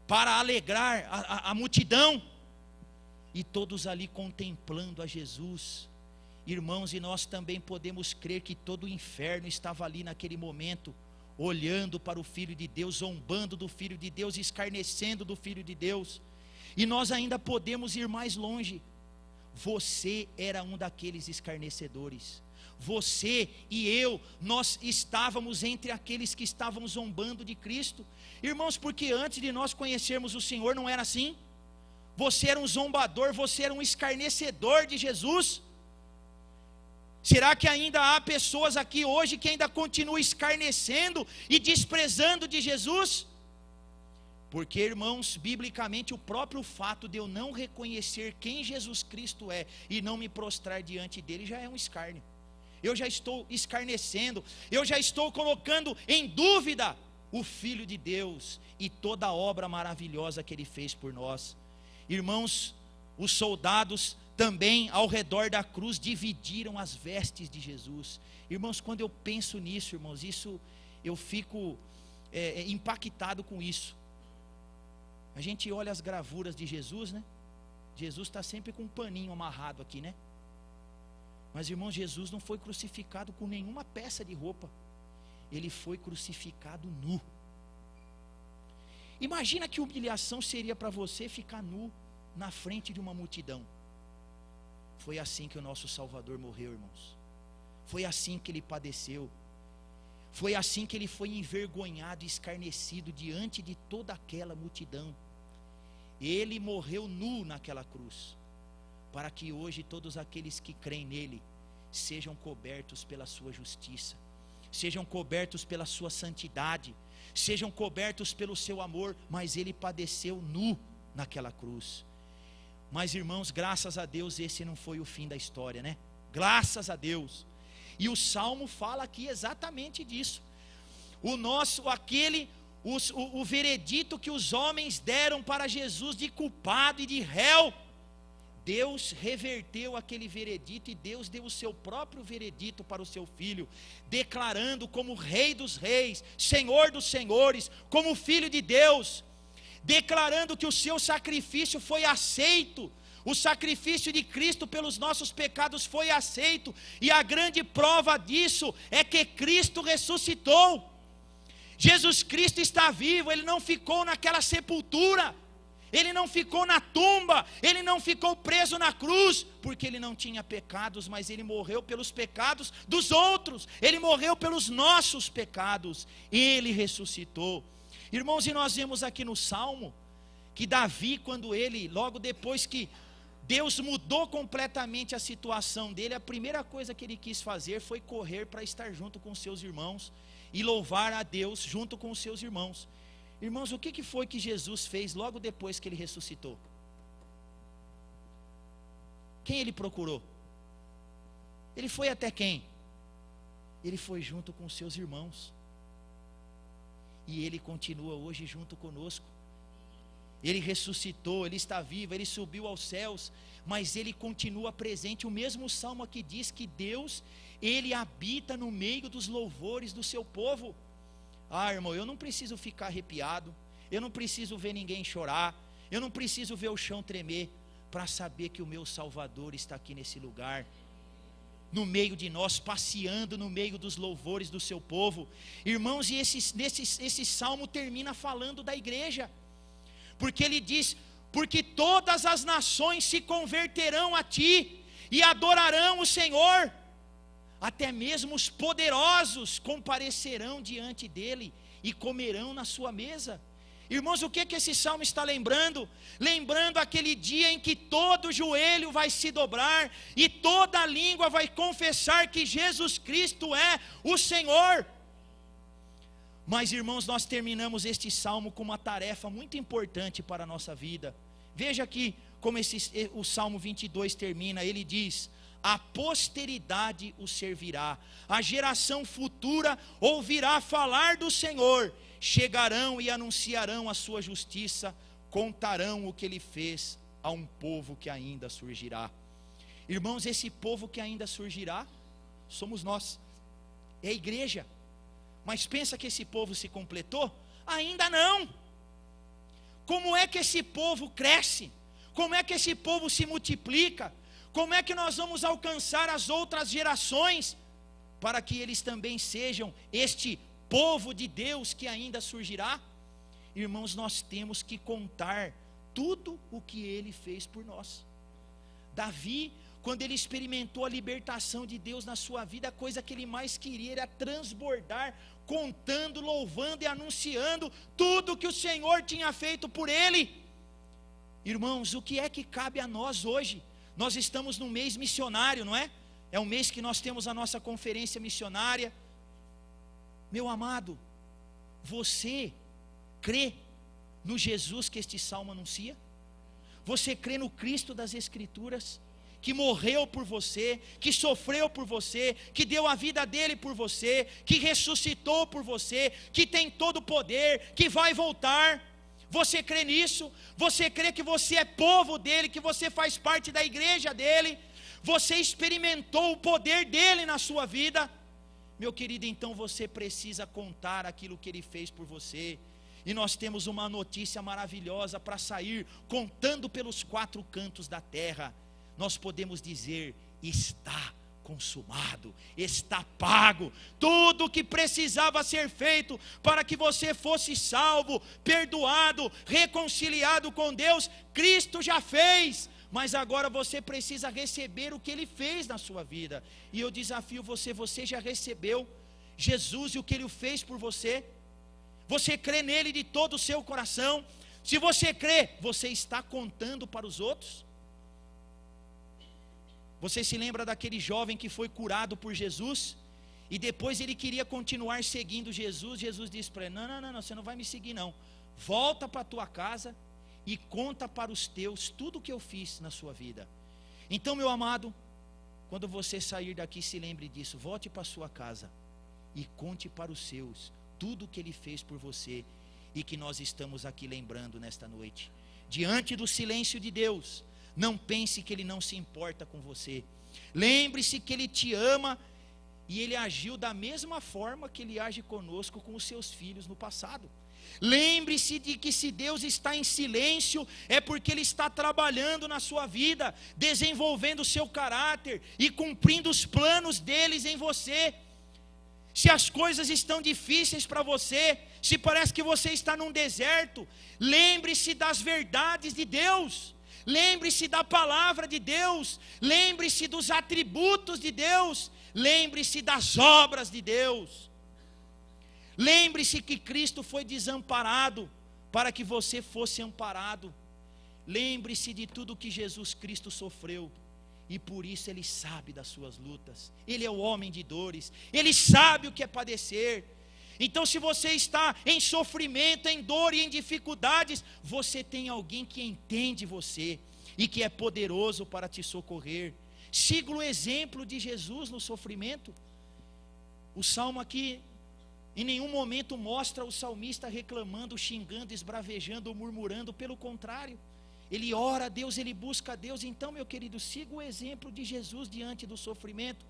para alegrar a multidão. E todos ali contemplando a Jesus. Irmãos, e nós também podemos crer que todo o inferno estava ali naquele momento, olhando para o Filho de Deus, zombando do Filho de Deus, escarnecendo do Filho de Deus. E nós ainda podemos ir mais longe. Você era um daqueles escarnecedores. Você e eu, nós estávamos entre aqueles que estavam zombando de Cristo. Irmãos, porque antes de nós conhecermos o Senhor não era assim? você era um zombador, você era um escarnecedor de Jesus. Será que ainda há pessoas aqui hoje que ainda continuam escarnecendo e desprezando de Jesus? Porque, irmãos, biblicamente, o próprio fato de eu não reconhecer quem Jesus Cristo é e não me prostrar diante dele já é um escárnio. Eu já estou escarnecendo, eu já estou colocando em dúvida o Filho de Deus e toda a obra maravilhosa que ele fez por nós. Irmãos, os soldados também ao redor da cruz dividiram as vestes de Jesus. Irmãos, quando eu penso nisso, irmãos, isso eu fico impactado com isso. A gente olha as gravuras de Jesus, né? Jesus está sempre com um paninho amarrado aqui, né? Mas, irmãos, Jesus não foi crucificado com nenhuma peça de roupa. Ele foi crucificado nu. Imagina que humilhação seria para você ficar nu na frente de uma multidão. Foi assim que o nosso Salvador morreu, irmãos. Foi assim que ele padeceu. Foi assim que ele foi envergonhado e escarnecido diante de toda aquela multidão. Ele morreu nu naquela cruz, para que hoje todos aqueles que creem nele sejam cobertos pela sua justiça, sejam cobertos pela sua santidade, sejam cobertos pelo seu amor. Mas ele padeceu nu naquela cruz. Mas, irmãos, graças a Deus, esse não foi o fim da história, né? Graças a Deus. E o Salmo fala aqui exatamente disso. O veredito que os homens deram para Jesus de culpado e de réu, Deus reverteu aquele veredito e Deus deu o seu próprio veredito para o seu Filho, declarando como Rei dos Reis, Senhor dos Senhores, como Filho de Deus, declarando que o seu sacrifício foi aceito. O sacrifício de Cristo pelos nossos pecados foi aceito, e a grande prova disso é que Cristo ressuscitou. Jesus Cristo está vivo, ele não ficou naquela sepultura, ele não ficou na tumba, ele não ficou preso na cruz, porque ele não tinha pecados, mas ele morreu pelos pecados dos outros, ele morreu pelos nossos pecados, ele ressuscitou. Irmãos, e nós vemos aqui no Salmo, que Davi, quando ele, logo depois que Deus mudou completamente a situação dele, a primeira coisa que ele quis fazer foi correr para estar junto com seus irmãos, e louvar a Deus junto com os seus irmãos. Irmãos, o que foi que Jesus fez logo depois que ele ressuscitou? Quem ele procurou? Ele foi até quem? Ele foi junto com os seus irmãos. E ele continua hoje junto conosco. Ele ressuscitou, ele está vivo, ele subiu aos céus, mas ele continua presente. O mesmo salmo aqui diz que Deus, ele habita no meio dos louvores do seu povo. Ah, irmão, eu não preciso ficar arrepiado, eu não preciso ver ninguém chorar, eu não preciso ver o chão tremer, para saber que o meu Salvador está aqui nesse lugar, no meio de nós, passeando no meio dos louvores do seu povo. Irmãos, e esse salmo termina falando da igreja, porque ele diz: porque todas as nações se converterão a ti e adorarão o Senhor, até mesmo os poderosos comparecerão diante dele e comerão na sua mesa. Irmãos, o que esse salmo está lembrando? Lembrando aquele dia em que todo joelho vai se dobrar e toda língua vai confessar que Jesus Cristo é o Senhor. Mas, irmãos, nós terminamos este salmo com uma tarefa muito importante para a nossa vida. Veja aqui como o Salmo 22 termina. Ele diz: a posteridade o servirá, a geração futura ouvirá falar do Senhor, chegarão e anunciarão a sua justiça, contarão o que ele fez a um povo que ainda surgirá. Irmãos, esse povo que ainda surgirá somos nós, é a igreja. Mas pensa que esse povo se completou? Ainda não. Como é que esse povo cresce? Como é que esse povo se multiplica? Como é que nós vamos alcançar as outras gerações, para que eles também sejam este povo de Deus que ainda surgirá? Irmãos, nós temos que contar tudo o que ele fez por nós. Davi, quando ele experimentou a libertação de Deus na sua vida, a coisa que ele mais queria era transbordar, contando, louvando e anunciando tudo que o Senhor tinha feito por ele. Irmãos, o que é que cabe a nós hoje? Nós estamos num mês missionário, não é? É um mês que nós temos a nossa conferência missionária. Meu amado, você crê no Jesus que este salmo anuncia? Você crê no Cristo das Escrituras, que morreu por você, que sofreu por você, que deu a vida dele por você, que ressuscitou por você, que tem todo o poder, que vai voltar? Você crê nisso? Você crê que você é povo dele, que você faz parte da igreja dele? Você experimentou o poder dele na sua vida? Meu querido, então você precisa contar aquilo que ele fez por você. E nós temos uma notícia maravilhosa para sair contando pelos 4 cantos da terra. Nós podemos dizer: está consumado, está pago. Tudo o que precisava ser feito para que você fosse salvo, perdoado, reconciliado com Deus, Cristo já fez. Mas agora você precisa receber o que ele fez na sua vida. E eu desafio você: você já recebeu Jesus e o que ele fez por você? Você crê nele de todo o seu coração? Se você crê, você está contando para os outros? Você se lembra daquele jovem que foi curado por Jesus? E depois ele queria continuar seguindo Jesus. Jesus disse para ele: não, você não vai me seguir não. Volta para a tua casa e conta para os teus tudo o que eu fiz na sua vida. Então, meu amado, quando você sair daqui, se lembre disso. Volte para a sua casa e conte para os seus tudo o que ele fez por você, e que nós estamos aqui lembrando nesta noite. Diante do silêncio de Deus, não pense que ele não se importa com você. Lembre-se que ele te ama, e ele agiu da mesma forma que ele age conosco com os seus filhos no passado. Lembre-se de que se Deus está em silêncio, é porque ele está trabalhando na sua vida, desenvolvendo o seu caráter e cumprindo os planos deles em você. Se as coisas estão difíceis para você, se parece que você está num deserto, lembre-se das verdades de Deus, lembre-se da palavra de Deus, lembre-se dos atributos de Deus, lembre-se das obras de Deus. Lembre-se que Cristo foi desamparado para que você fosse amparado. Lembre-se de tudo que Jesus Cristo sofreu, e por isso ele sabe das suas lutas. Ele é o homem de dores, ele sabe o que é padecer. Então, se você está em sofrimento, em dor e em dificuldades, você tem alguém que entende você e que é poderoso para te socorrer. Siga o exemplo de Jesus no sofrimento. O salmo aqui em nenhum momento mostra o salmista reclamando, xingando, esbravejando ou murmurando. Pelo contrário, ele ora a Deus, ele busca a Deus. Então, meu querido, siga o exemplo de Jesus diante do sofrimento,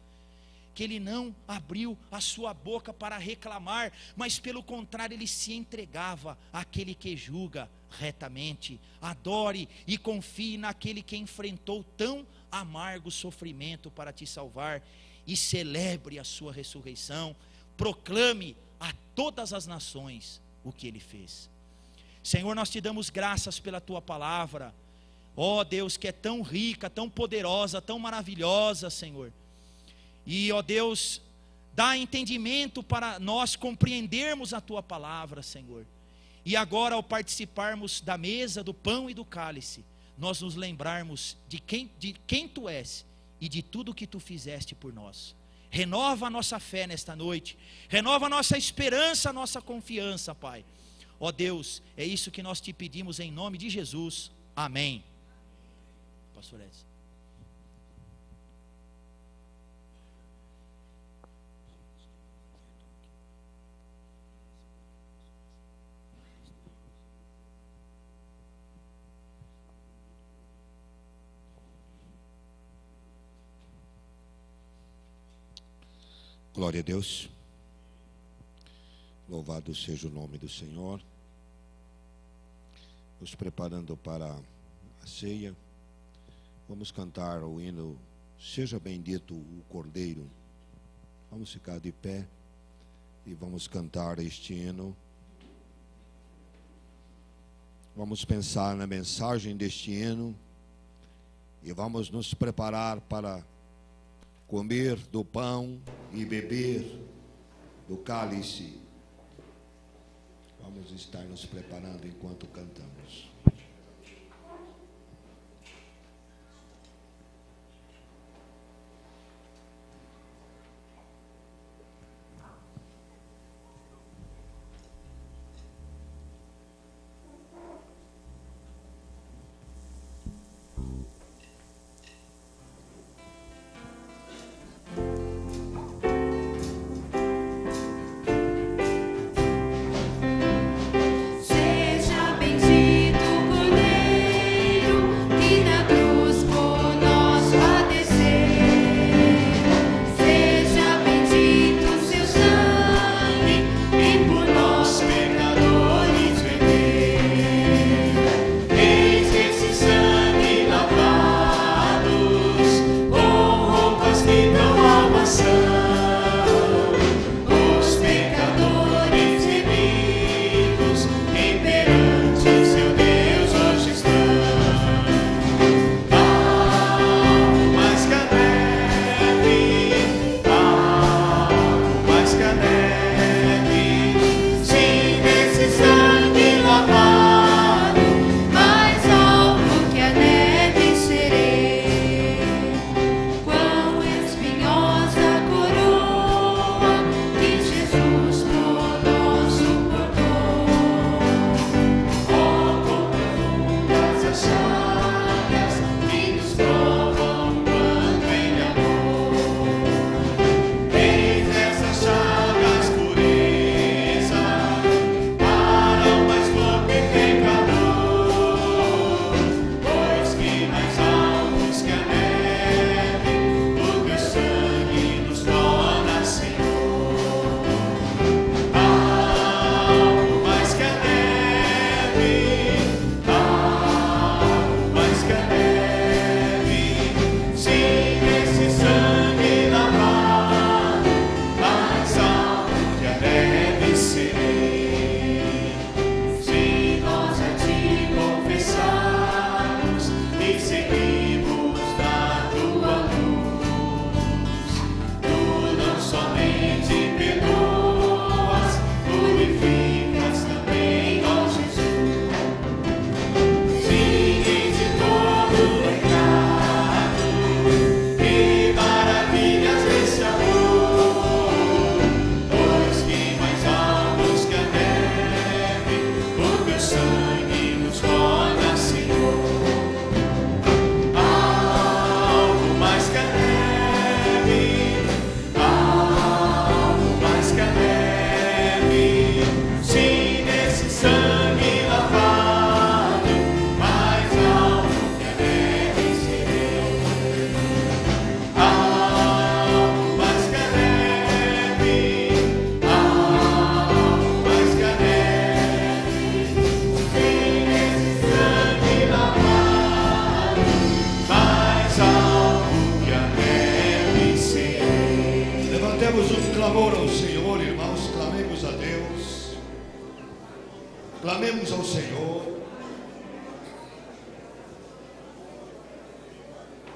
que ele não abriu a sua boca para reclamar, mas pelo contrário, ele se entregava àquele que julga retamente. Adore e confie naquele que enfrentou tão amargo sofrimento para te salvar, e celebre a sua ressurreição. Proclame a todas as nações o que ele fez. Senhor, nós te damos graças pela tua palavra, ó Deus, que é tão rica, tão poderosa, tão maravilhosa, Senhor. E, ó Deus, dá entendimento para nós compreendermos a tua palavra, Senhor. E agora, ao participarmos da mesa, do pão e do cálice, nós nos lembrarmos de quem tu és e de tudo que tu fizeste por nós. Renova a nossa fé nesta noite, renova a nossa esperança, a nossa confiança, Pai. Ó Deus, é isso que nós te pedimos em nome de Jesus, amém. Pastor Edson. Glória a Deus. Louvado seja o nome do Senhor. Nos preparando para a ceia, vamos cantar o hino Seja Bendito o Cordeiro. Vamos ficar de pé e vamos cantar este hino. Vamos pensar na mensagem deste hino e vamos nos preparar para comer do pão e beber do cálice. Vamos estar nos preparando enquanto cantamos. Clamemos ao Senhor.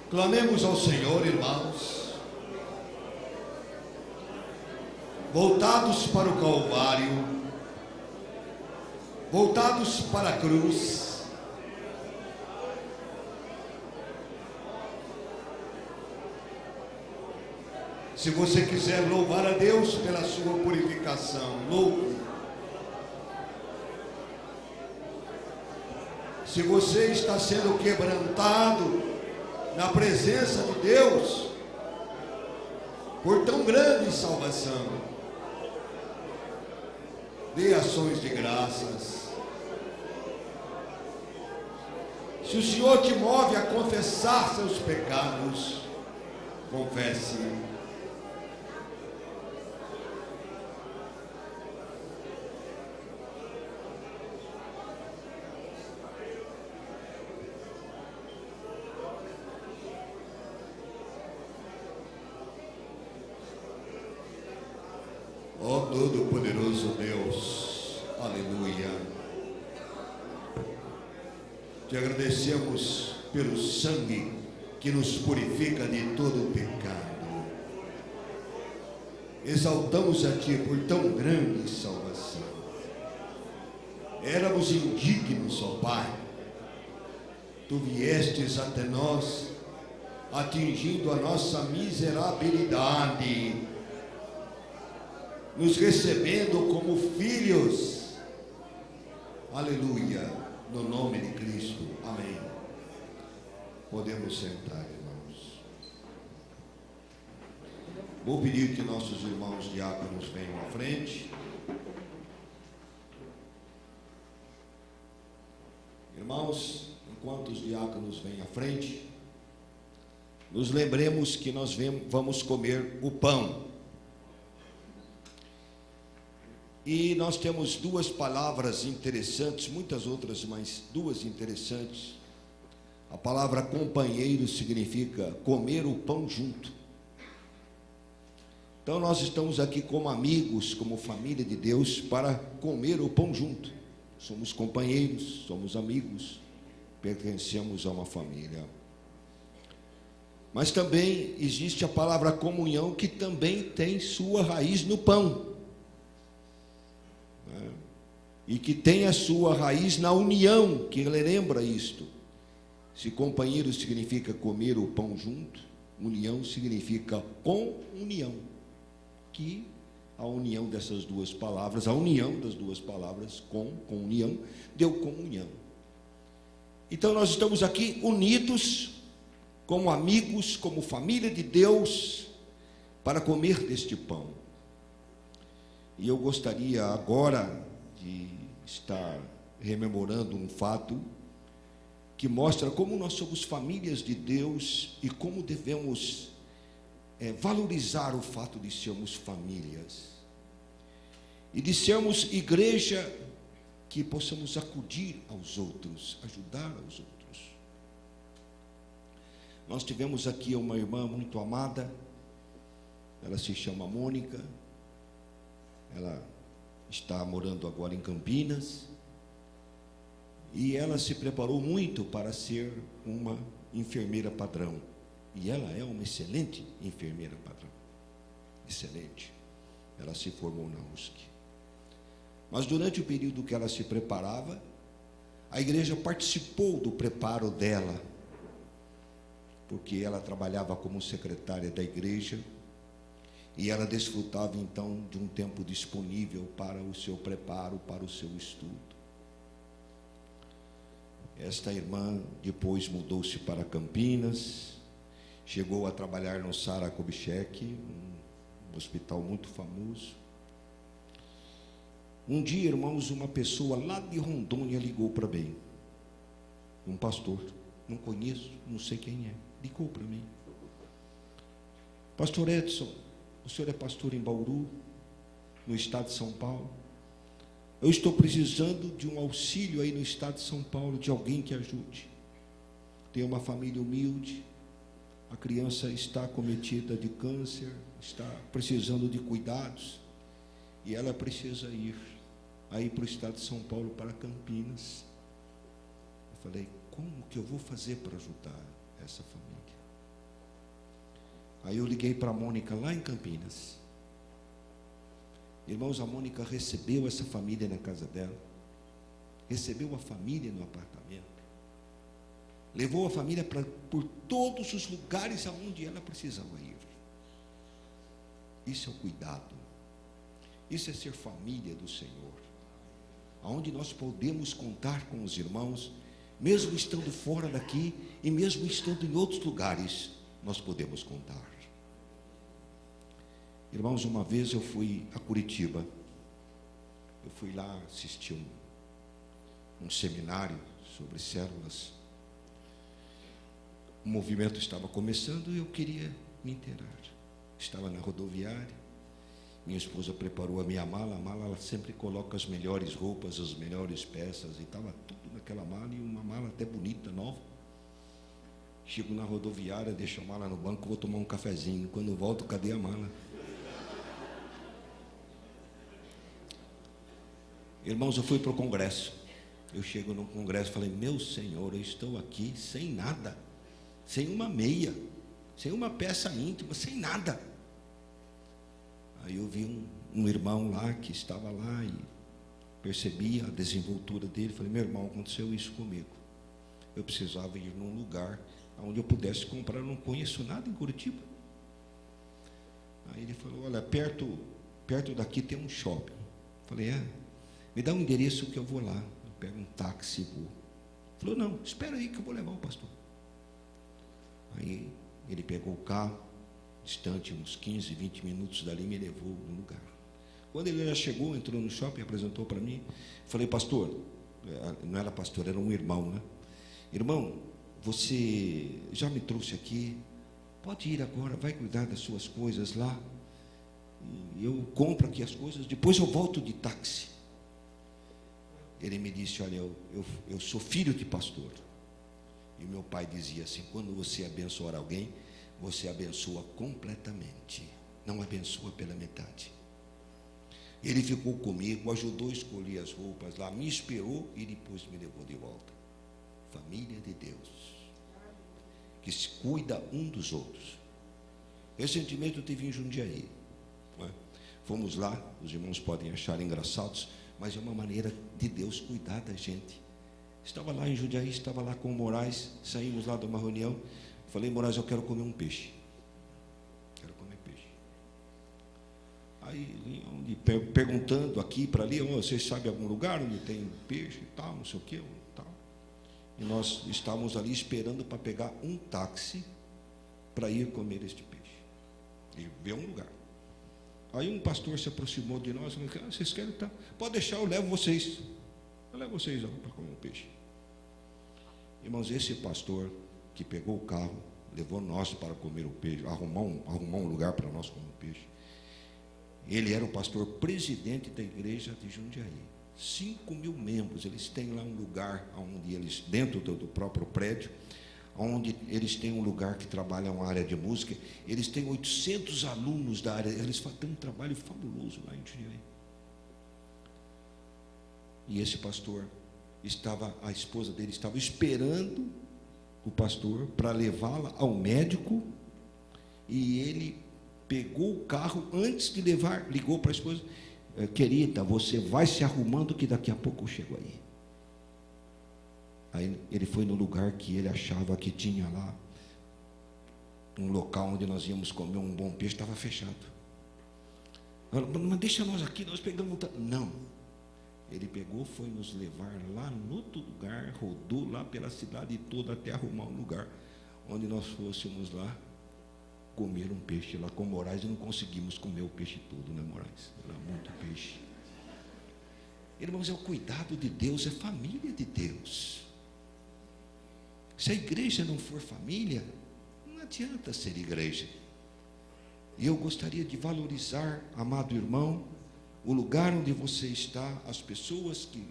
Clamemos ao Senhor, irmãos. Voltados para o Calvário, voltados para a cruz. Se você quiser louvar a Deus pela sua purificação, louve. Se você está sendo quebrantado na presença de Deus por tão grande salvação, dê ações de graças. Se o Senhor te move a confessar seus pecados, confesse. Ó Todo-Poderoso Deus, aleluia. Te agradecemos pelo sangue que nos purifica de todo o pecado. Exaltamos a Ti por tão grande salvação. Éramos indignos, ó Pai. Tu viestes até nós, atingindo a nossa miserabilidade, nos recebendo como filhos. Aleluia, no nome de Cristo, amém. Podemos sentar, irmãos. Vou pedir que nossos irmãos diáconos venham à frente. Irmãos, enquanto os diáconos vêm à frente, nos lembremos que nós vamos comer o pão. E nós temos duas palavras interessantes, muitas outras, mas duas interessantes. A palavra companheiro significa comer o pão junto. Então nós estamos aqui como amigos, como família de Deus, para comer o pão junto. Somos companheiros, somos amigos, pertencemos a uma família. Mas também existe a palavra comunhão, que também tem sua raiz no pão. E que tem a sua raiz na união, que lembra isto. Se companheiro significa comer o pão junto, união significa comunhão, que a união dessas duas palavras, a união das duas palavras, com união, deu comunhão. Então nós estamos aqui unidos, como amigos, como família de Deus, para comer deste pão. E eu gostaria agora de estar rememorando um fato que mostra como nós somos famílias de Deus e como devemos valorizar o fato de sermos famílias e de sermos igreja que possamos acudir aos outros, ajudar aos outros. Nós tivemos aqui uma irmã muito amada, ela se chama Mônica, ela está morando agora em Campinas, e ela se preparou muito para ser uma enfermeira padrão, e ela é uma excelente enfermeira padrão, excelente. Ela se formou na USC, mas durante o período que ela se preparava, a igreja participou do preparo dela, porque ela trabalhava como secretária da igreja, e ela desfrutava então de um tempo disponível para o seu preparo, para o seu estudo. Esta irmã depois mudou-se para Campinas, chegou a trabalhar no Sara Kubitschek, um hospital muito famoso. Um dia, irmãos, uma pessoa lá de Rondônia ligou para mim, um pastor, não conheço, não sei quem é, ligou para mim. Pastor Edson, o senhor é pastor em Bauru, no estado de São Paulo? Eu estou precisando de um auxílio aí no estado de São Paulo, de alguém que ajude. Tenho uma família humilde, a criança está acometida de câncer, está precisando de cuidados, e ela precisa ir. a ir para o estado de São Paulo, para Campinas. Eu falei, como que eu vou fazer para ajudar essa família? Aí eu liguei para a Mônica lá em Campinas. Irmãos, a Mônica recebeu essa família na casa dela, recebeu a família no apartamento, levou a família por todos os lugares aonde ela precisava ir. Isso é o cuidado, isso é ser família do Senhor, aonde nós podemos contar com os irmãos, mesmo estando fora daqui e mesmo estando em outros lugares, nós podemos contar. Irmãos, uma vez eu fui a Curitiba, eu fui lá assistir um seminário sobre células. O movimento estava começando e eu queria me inteirar. Estava na rodoviária, minha esposa preparou a minha mala. A mala, ela sempre coloca as melhores roupas, as melhores peças, e estava tudo naquela mala, e uma mala até bonita, nova. Chego na rodoviária, deixo a mala no banco, vou tomar um cafezinho. Quando eu volto, cadê a mala? Irmãos, eu fui para o congresso. Eu chego no congresso e falei, meu Senhor, eu estou aqui sem nada, sem uma meia, sem uma peça íntima, sem nada. Aí eu vi um irmão lá que estava lá e percebi a desenvoltura dele. Falei, meu irmão, aconteceu isso comigo. Eu precisava ir num lugar onde eu pudesse comprar. Eu não conheço nada em Curitiba. Aí ele falou, olha, perto daqui tem um shopping. Falei, me dá um endereço que eu vou lá. Eu pego um táxi e vou. Ele falou, não, espera aí que eu vou levar o pastor. Aí ele pegou o carro, distante uns 15, 20 minutos dali, me levou no lugar. Quando ele já chegou, entrou no shopping, apresentou para mim. Falei, pastor, não era pastor, era um irmão, né? Irmão, você já me trouxe aqui, pode ir agora, vai cuidar das suas coisas lá. E eu compro aqui as coisas, depois eu volto de táxi. Ele me disse, olha, eu sou filho de pastor. E meu pai dizia assim, quando você abençoar alguém, você abençoa completamente, não abençoa pela metade. Ele ficou comigo, ajudou a escolher as roupas lá, me esperou e depois me levou de volta. Família de Deus, que se cuida um dos outros. Recentemente eu estive em Jundiaí, não é? Fomos lá, os irmãos podem achar engraçados, mas é uma maneira de Deus cuidar da gente. Estava lá em Jundiaí, estava lá com o Moraes, saímos lá de uma reunião. Falei, Moraes, eu quero comer um peixe. Quero comer peixe. Aí, perguntando aqui para ali, vocês sabem algum lugar onde tem peixe e tal, não sei o que, tal. E nós estávamos ali esperando para pegar um táxi para ir comer este peixe. E ver um lugar. Aí um pastor se aproximou de nós e falou, vocês querem? Tá? Pode deixar, eu levo vocês. Eu levo vocês para comer um peixe. Irmãos, esse pastor que pegou o carro, levou nós para comer o peixe, arrumou um lugar para nós comer o peixe. Ele era o pastor presidente da igreja de Jundiaí. 5.000 membros, eles têm lá um lugar onde eles, dentro do próprio prédio, onde eles têm um lugar que trabalha uma área de música. Eles têm 800 alunos da área, eles têm um trabalho fabuloso lá em Jundiaí. E esse pastor a esposa dele estava esperando o pastor para levá-la ao médico, e ele pegou o carro, antes de levar, ligou para a esposa, querida, você vai se arrumando que daqui a pouco eu chego aí. Aí ele foi no lugar que ele achava que tinha lá, um local onde nós íamos comer um bom peixe, estava fechado. Mas deixa nós aqui, nós pegamos... Não. Ele pegou, foi nos levar lá no outro lugar, rodou lá pela cidade toda até arrumar um lugar onde nós fôssemos lá comer um peixe lá com o Moraes, e não conseguimos comer o peixe todo, né, Moraes? Era muito peixe. Irmãos, é o cuidado de Deus, é família de Deus. Se a igreja não for família, não adianta ser igreja. E eu gostaria de valorizar, amado irmão, o lugar onde você está, as pessoas que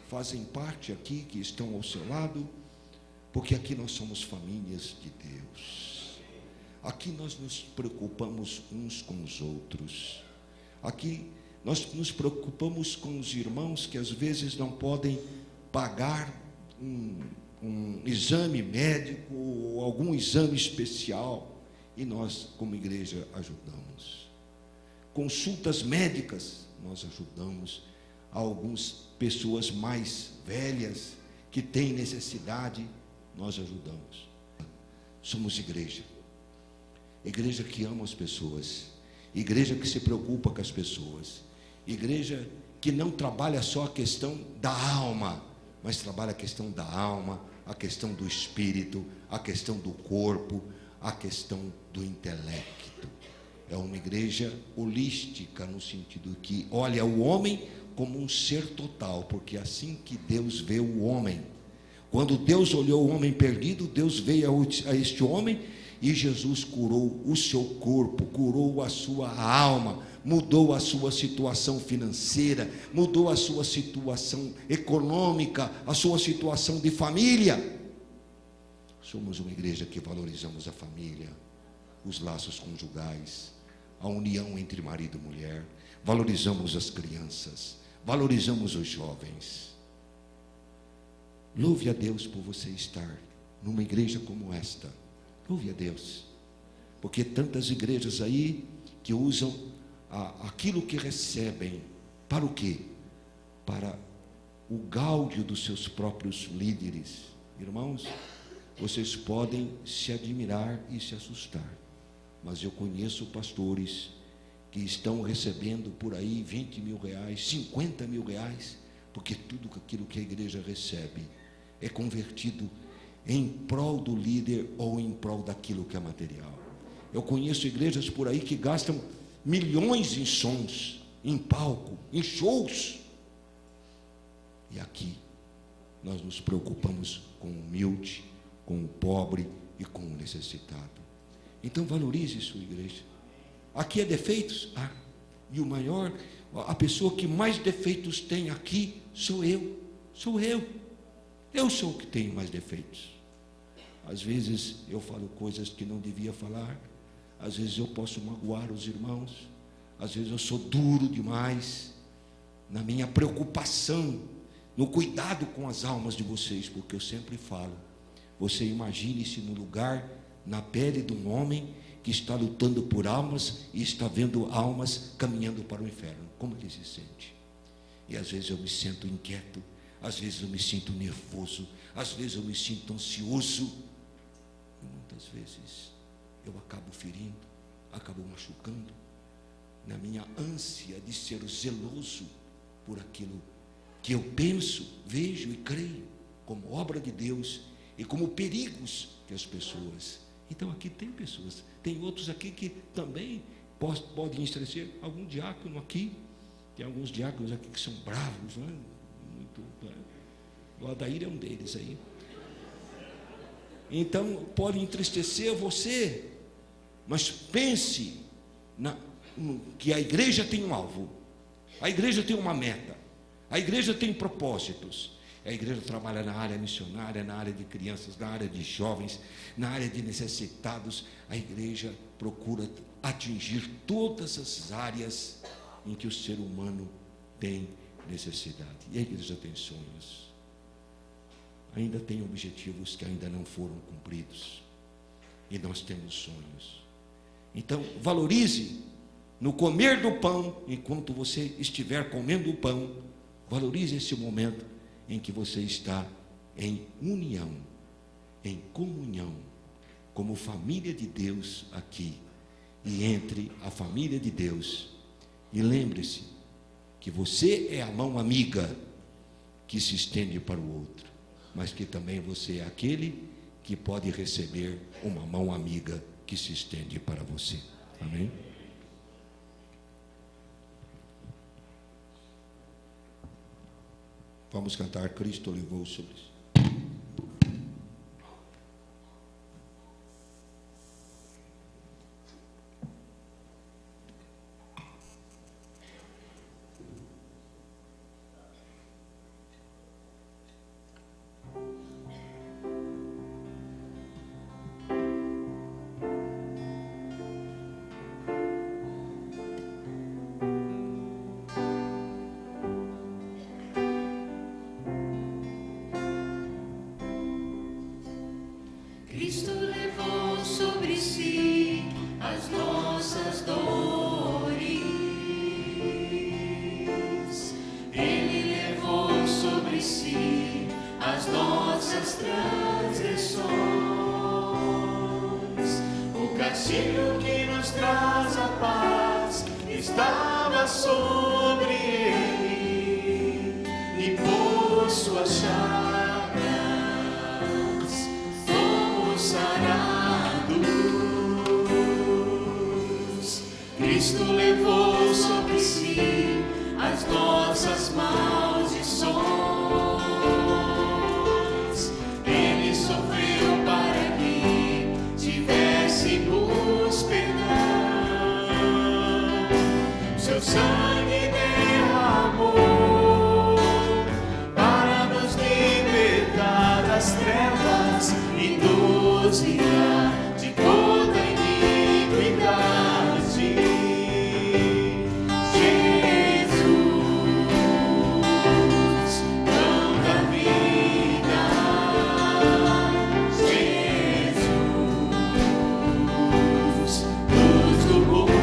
fazem parte aqui, que estão ao seu lado, porque aqui nós somos famílias de Deus. Aqui nós nos preocupamos uns com os outros. Aqui Nós nos preocupamos com os irmãos que às vezes não podem pagar um exame médico ou algum exame especial, e nós, como igreja, ajudamos. Consultas médicas, nós ajudamos. Algumas pessoas mais velhas que têm necessidade, nós ajudamos. Somos igreja que ama as pessoas, igreja que se preocupa com as pessoas, igreja que não trabalha só a questão da alma, mas trabalha a questão da alma, a questão do espírito, a questão do corpo, a questão do intelecto. É uma igreja holística, no sentido que olha o homem como um ser total, porque é assim que Deus vê o homem. Quando Deus olhou o homem perdido, Deus veio a este homem, e Jesus curou o seu corpo, curou a sua alma, mudou a sua situação financeira, mudou a sua situação econômica, a sua situação de família. Somos uma igreja que valorizamos a família, os laços conjugais, a união entre marido e mulher, valorizamos as crianças, valorizamos os jovens. Louve a Deus por você estar numa igreja como esta. Louve a Deus, porque tantas igrejas aí que usam aquilo que recebem, para o quê? Para o gáudio dos seus próprios líderes. Irmãos, vocês podem se admirar e se assustar, mas eu conheço pastores que estão recebendo por aí 20 mil reais, 50 mil reais, porque tudo aquilo que a igreja recebe é convertido em prol do líder ou em prol daquilo que é material. Eu conheço igrejas por aí que gastam milhões em sons, em palco, em shows. E aqui nós nos preocupamos com o humilde, com o pobre e com o necessitado. Então valorize sua igreja. Aqui é defeitos? E o maior, a pessoa que mais defeitos tem aqui sou eu. Eu sou o que tenho mais defeitos. Às vezes eu falo coisas que não devia falar, às vezes eu posso magoar os irmãos, às vezes eu sou duro demais na minha preocupação, no cuidado com as almas de vocês, porque eu sempre falo, você imagine-se no lugar, na pele de um homem que está lutando por almas e está vendo almas caminhando para o inferno, como ele se sente? E às vezes eu me sinto inquieto, às vezes eu me sinto nervoso, às vezes eu me sinto ansioso, e muitas vezes eu acabo ferindo, acabo machucando, na minha ânsia de ser zeloso por aquilo que eu penso, vejo e creio como obra de Deus e como perigos que as pessoas. Então aqui tem pessoas, tem outros aqui que também podem estrecer, algum diácono aqui, tem alguns diáconos aqui que são bravos, né? O Adair é um deles aí. Então pode entristecer você, mas pense que a igreja tem um alvo, a igreja tem uma meta, a igreja tem propósitos. A igreja trabalha na área missionária, na área de crianças, na área de jovens, na área de necessitados. A igreja procura atingir todas as áreas em que o ser humano tem necessidade. E a igreja tem sonhos, ainda tem objetivos que ainda não foram cumpridos, e nós temos sonhos. Então valorize no comer do pão, enquanto você estiver comendo o pão, valorize esse momento em que você está em união, em comunhão, como família de Deus aqui, e entre a família de Deus. E lembre-se que você é a mão amiga que se estende para o outro, mas que também você é aquele que pode receber uma mão amiga que se estende para você. Amém? Vamos cantar Cristo levou sobre si. castigo que nos traz a paz estava sobre ele, e por suas chagas somos sarados. Cristo levou sobre si as nossas maldições. Ele sofreu para que tivéssemos perdão. Seu sangue derramou para nos libertar das trevas e nos livrar de toda iniquidade. Jesus, pão da vida. Jesus, luz do mundo.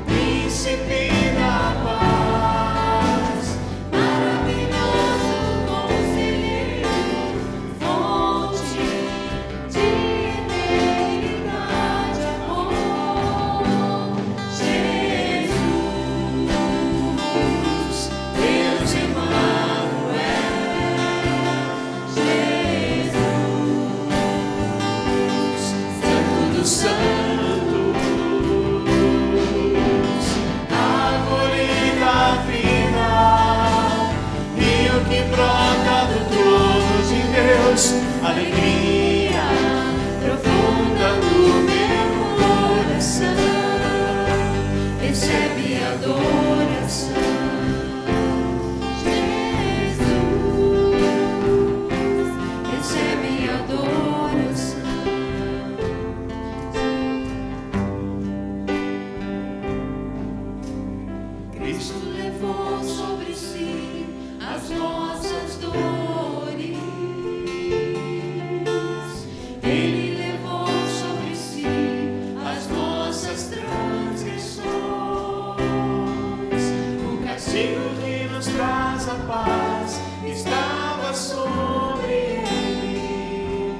Príncipe da paz, maravilhoso conselheiro, fonte de eternidade, amor. Jesus, Deus Emmanuel. Jesus, Santo dos Santos, árvore da vida, rio que brota do trono de Deus, alegria profunda do meu coração, recebe adoração. Jesus, recebe adoração. Cristo levou sobre si as nossas dores. Ele levou sobre si as nossas transgressões. O castigo que nos traz a paz estava sobre ele,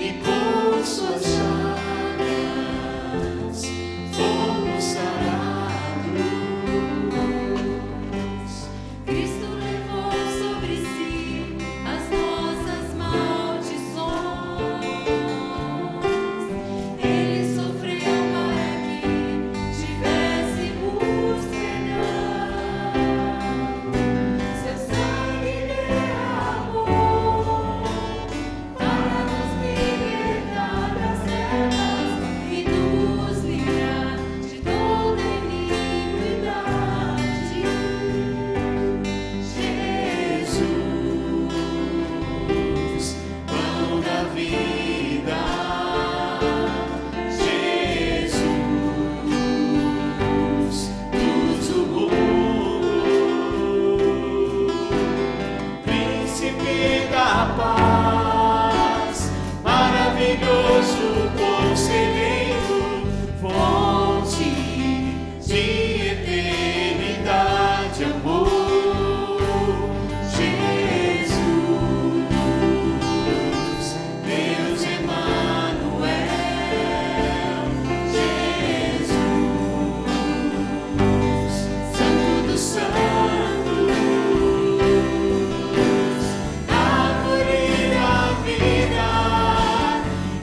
e por suas chagas fomos sarados. Cristo levou sobre si as nossas maldições. Ele sofreu para que tivéssemos perdão. Seu sangue derramou para nos libertar das trevas e nos livrar de toda iniquidade. Jesus, pão da vida. Jesus, luz do mundo. Príncipe da paz, maravilhoso conselheiro, fonte de eternidade, amor. Jesus, Deus Emmanuel. Jesus, Santo dos Santos, árvore da vida,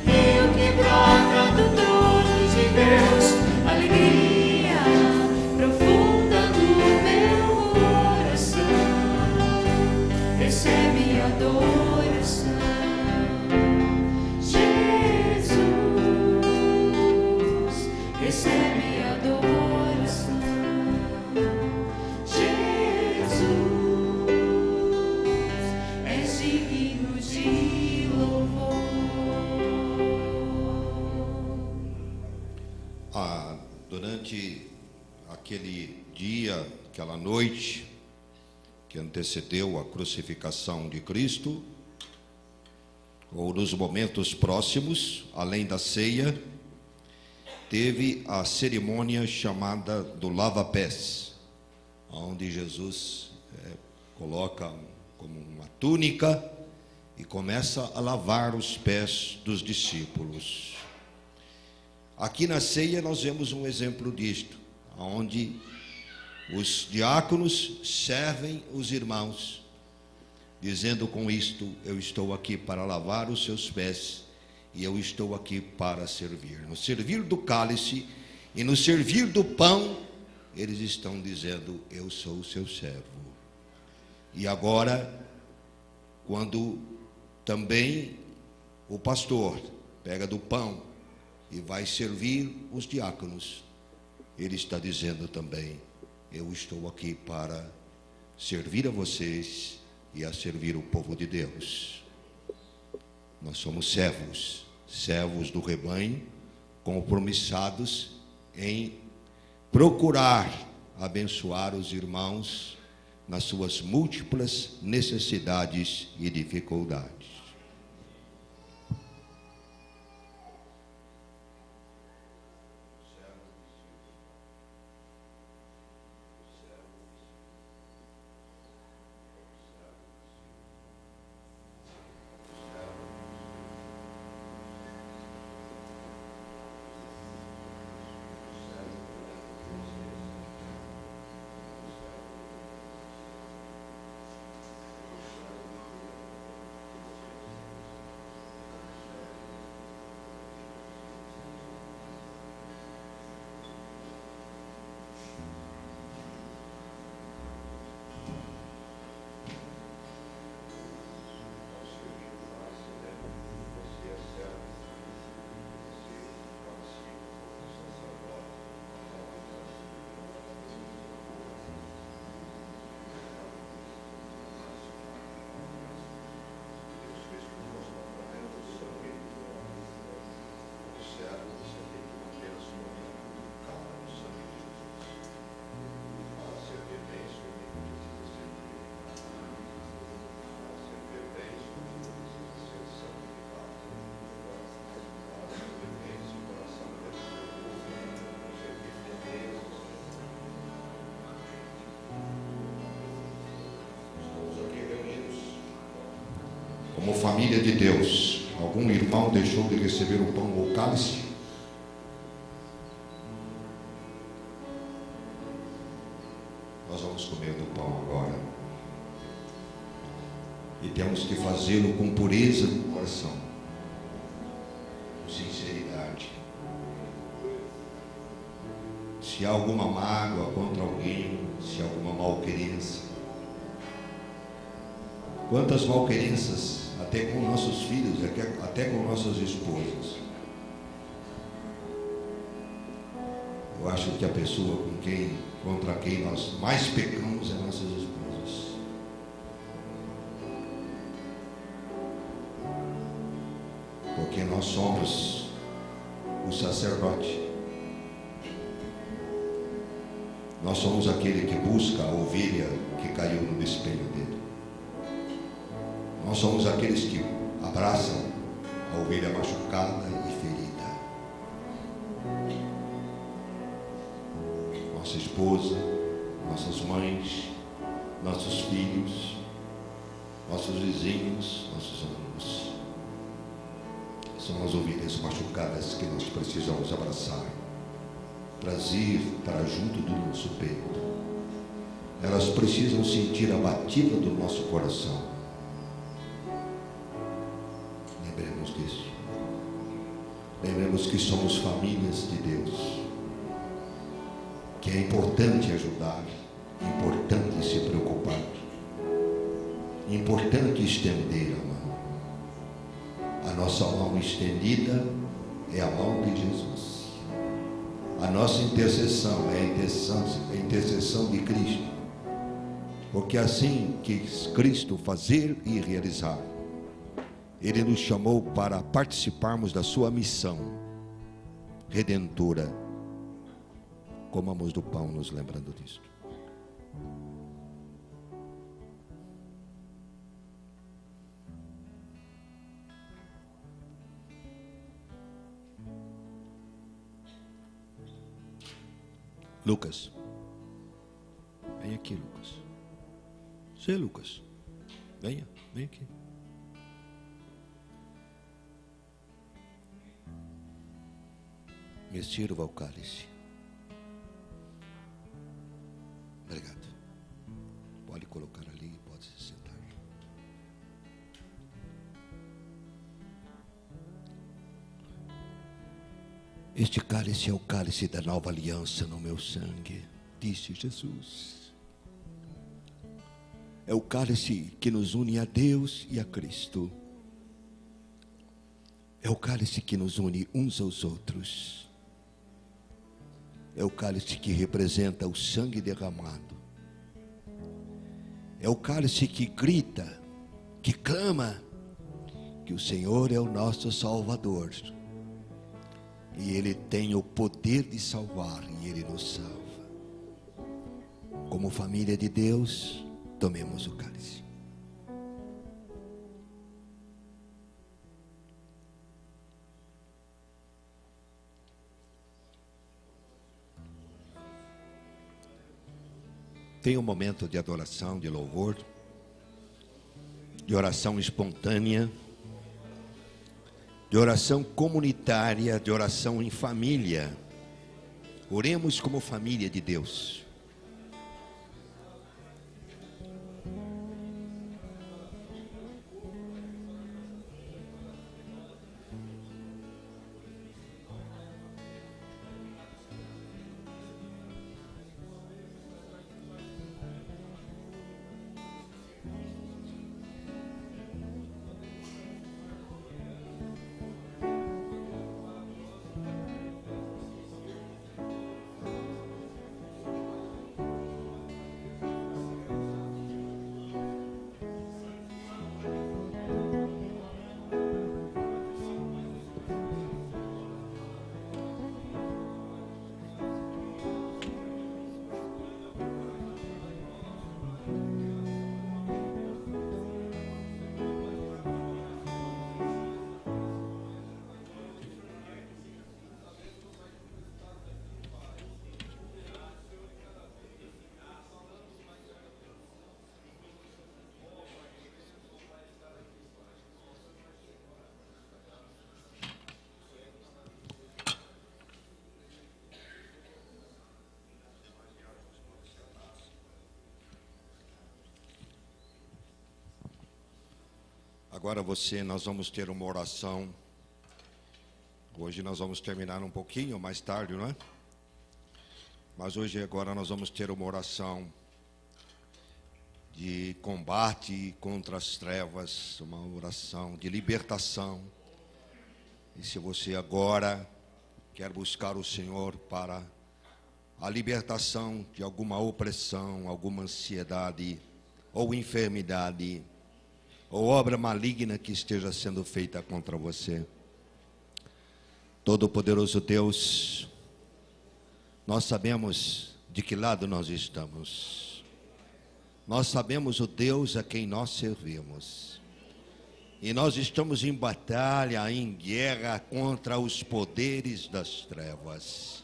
rio que brota do trono de Deus, alegria profunda do meu coração, recebe adoração. Jesus, recebe adoração. Jesus, és digno de louvor. Durante aquele dia, aquela noite que antecedeu a crucificação de Cristo, ou nos momentos próximos, além da ceia, teve a cerimônia chamada do lava-pés, onde Jesus coloca como uma túnica e começa a lavar os pés dos discípulos. Aqui na ceia nós vemos um exemplo disto, onde os diáconos servem os irmãos, dizendo: com isto eu estou aqui para lavar os seus pés e eu estou aqui para servir. No servir do cálice e no servir do pão, eles estão dizendo: eu sou o seu servo. E agora, quando também o pastor pega do pão e vai servir os diáconos, ele está dizendo também: eu estou aqui para servir a vocês e a servir o povo de Deus. Nós somos servos do rebanho, compromissados em procurar abençoar os irmãos nas suas múltiplas necessidades e dificuldades. Como família de Deus, algum irmão deixou de receber o pão ou o cálice? Nós vamos comer do pão agora. E temos que fazê-lo com pureza do coração, com sinceridade. Se há alguma mágoa contra alguém, se há alguma malquerença, quantas malquerenças, até com nossos filhos, até com nossas esposas. Eu acho que a pessoa contra quem nós mais pecamos é nossas esposas. Porque nós somos o sacerdote. Nós somos aquele que busca a ovelha que caiu no espelho dele. Nós somos aqueles que abraçam a ovelha machucada e ferida. Nossa esposa, nossas mães, nossos filhos, nossos vizinhos, nossos amigos. São as ovelhas machucadas que nós precisamos abraçar, trazer para junto do nosso peito. Elas precisam sentir a batida do nosso coração. Lembremos que somos famílias de Deus, que é importante ajudar, importante se preocupar, importante estender a mão. A nossa mão estendida é a mão de Jesus. A nossa intercessão é a intercessão de Cristo, porque assim quis Cristo fazer e realizar. Ele nos chamou para participarmos da sua missão redentora. Comamos do pão, nos lembrando disso. Lucas, vem aqui, Lucas. Você, Lucas, venha aqui. Me sirva o cálice. Obrigado. Pode colocar ali, pode se sentar. Este cálice é o cálice da nova aliança no meu sangue, disse Jesus. É o cálice que nos une a Deus e a Cristo. É o cálice que nos une uns aos outros. É o cálice que representa o sangue derramado. É o cálice que grita, que clama, que o Senhor é o nosso Salvador. E Ele tem o poder de salvar, e Ele nos salva. Como família de Deus, tomemos o cálice. Tem um momento de adoração, de louvor, de oração espontânea, de oração comunitária, de oração em família. Oremos como família de Deus. Agora nós vamos ter uma oração. Hoje nós vamos terminar um pouquinho mais tarde, não é? Mas agora nós vamos ter uma oração de combate contra as trevas, uma oração de libertação. E se você agora quer buscar o Senhor para a libertação de alguma opressão, alguma ansiedade ou enfermidade, ou obra maligna que esteja sendo feita contra você, Todo-Poderoso Deus, nós sabemos de que lado nós estamos. Nós sabemos o Deus a quem nós servimos. E nós estamos em batalha, em guerra contra os poderes das trevas.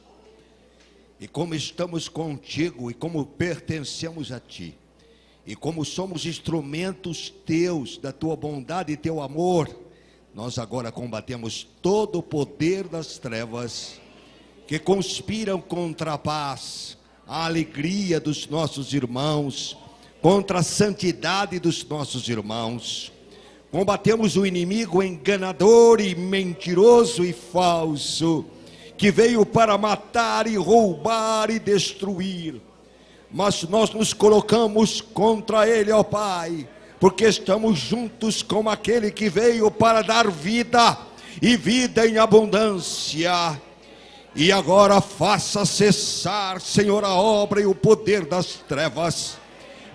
E como estamos contigo e como pertencemos a Ti, e como somos instrumentos Teus, da Tua bondade e Teu amor, nós agora combatemos todo o poder das trevas que conspiram contra a paz, a alegria dos nossos irmãos, contra a santidade dos nossos irmãos. Combatemos o inimigo enganador e mentiroso e falso, que veio para matar e roubar e destruir. Mas nós nos colocamos contra ele, ó Pai, porque estamos juntos com aquele que veio para dar vida, e vida em abundância. E agora faça cessar, Senhor, a obra e o poder das trevas,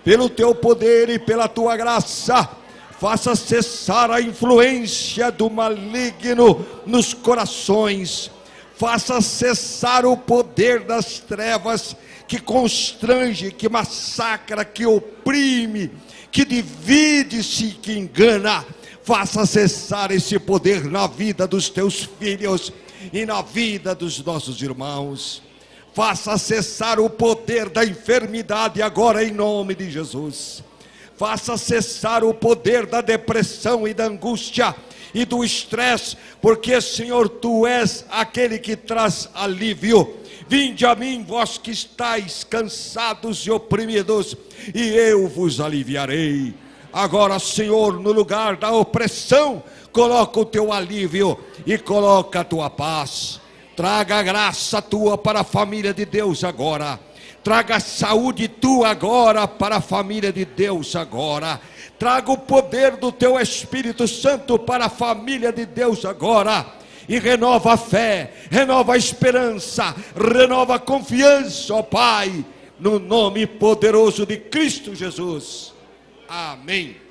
pelo Teu poder e pela Tua graça. Faça cessar a influência do maligno nos corações. Faça cessar o poder das trevas que constrange, que massacra, que oprime, que divide-se, que engana. Faça cessar esse poder na vida dos Teus filhos e na vida dos nossos irmãos. Faça cessar o poder da enfermidade agora em nome de Jesus. Faça cessar o poder da depressão e da angústia, e do estresse, porque, Senhor, Tu és aquele que traz alívio. Vinde a mim, vós que estáis cansados e oprimidos, e eu vos aliviarei. Agora, Senhor, no lugar da opressão, coloca o Teu alívio e coloca a Tua paz. Traga a graça Tua para a família de Deus agora. Traga a saúde Tua agora para a família de Deus agora. Traga o poder do Teu Espírito Santo para a família de Deus agora. E renova a fé, renova a esperança, renova a confiança, ó Pai, no nome poderoso de Cristo Jesus. Amém.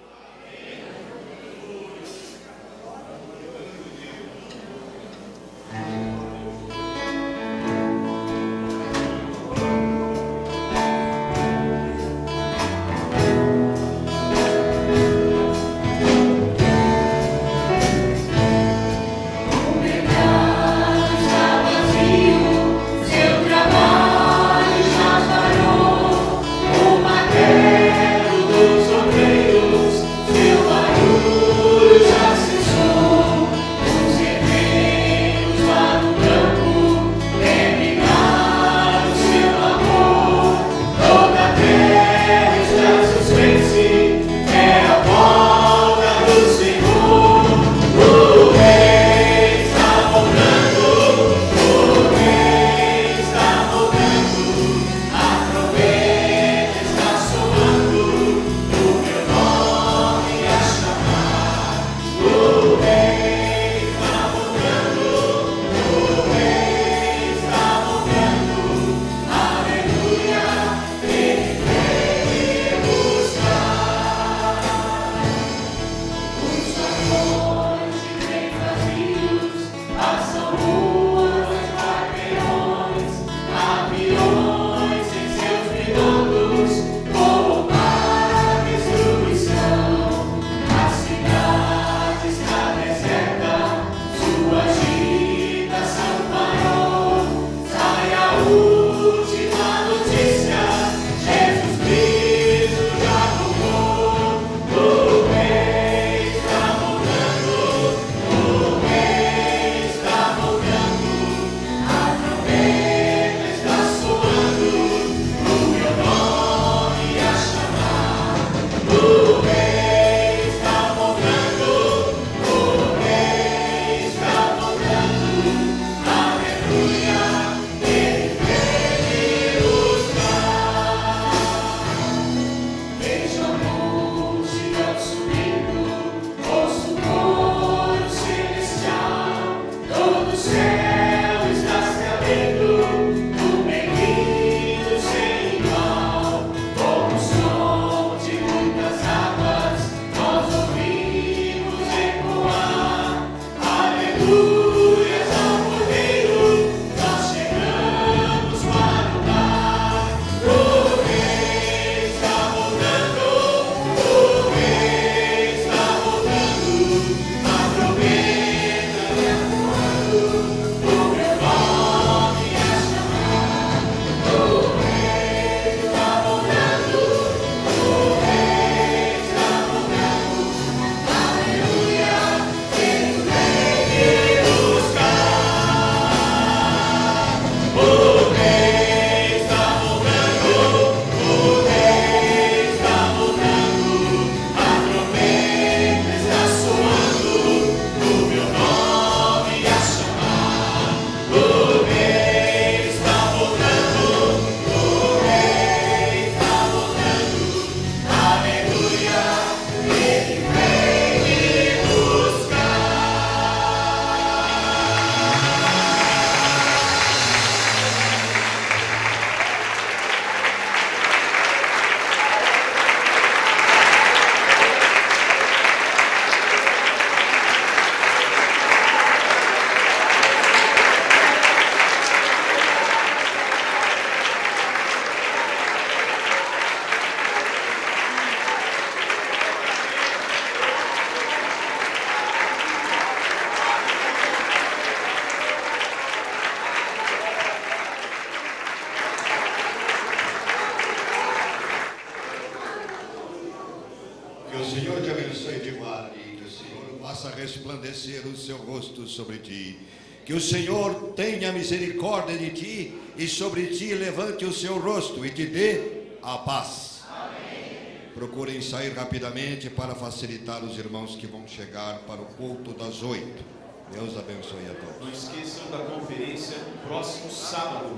Que o Senhor te abençoe de guarde, que o Senhor faça resplandecer o seu rosto sobre ti. Que o Senhor tenha misericórdia de ti e sobre ti levante o seu rosto e te dê a paz. Amém. Procurem sair rapidamente para facilitar os irmãos que vão chegar para o culto das 8. Deus abençoe a todos. Não esqueçam da conferência próximo sábado.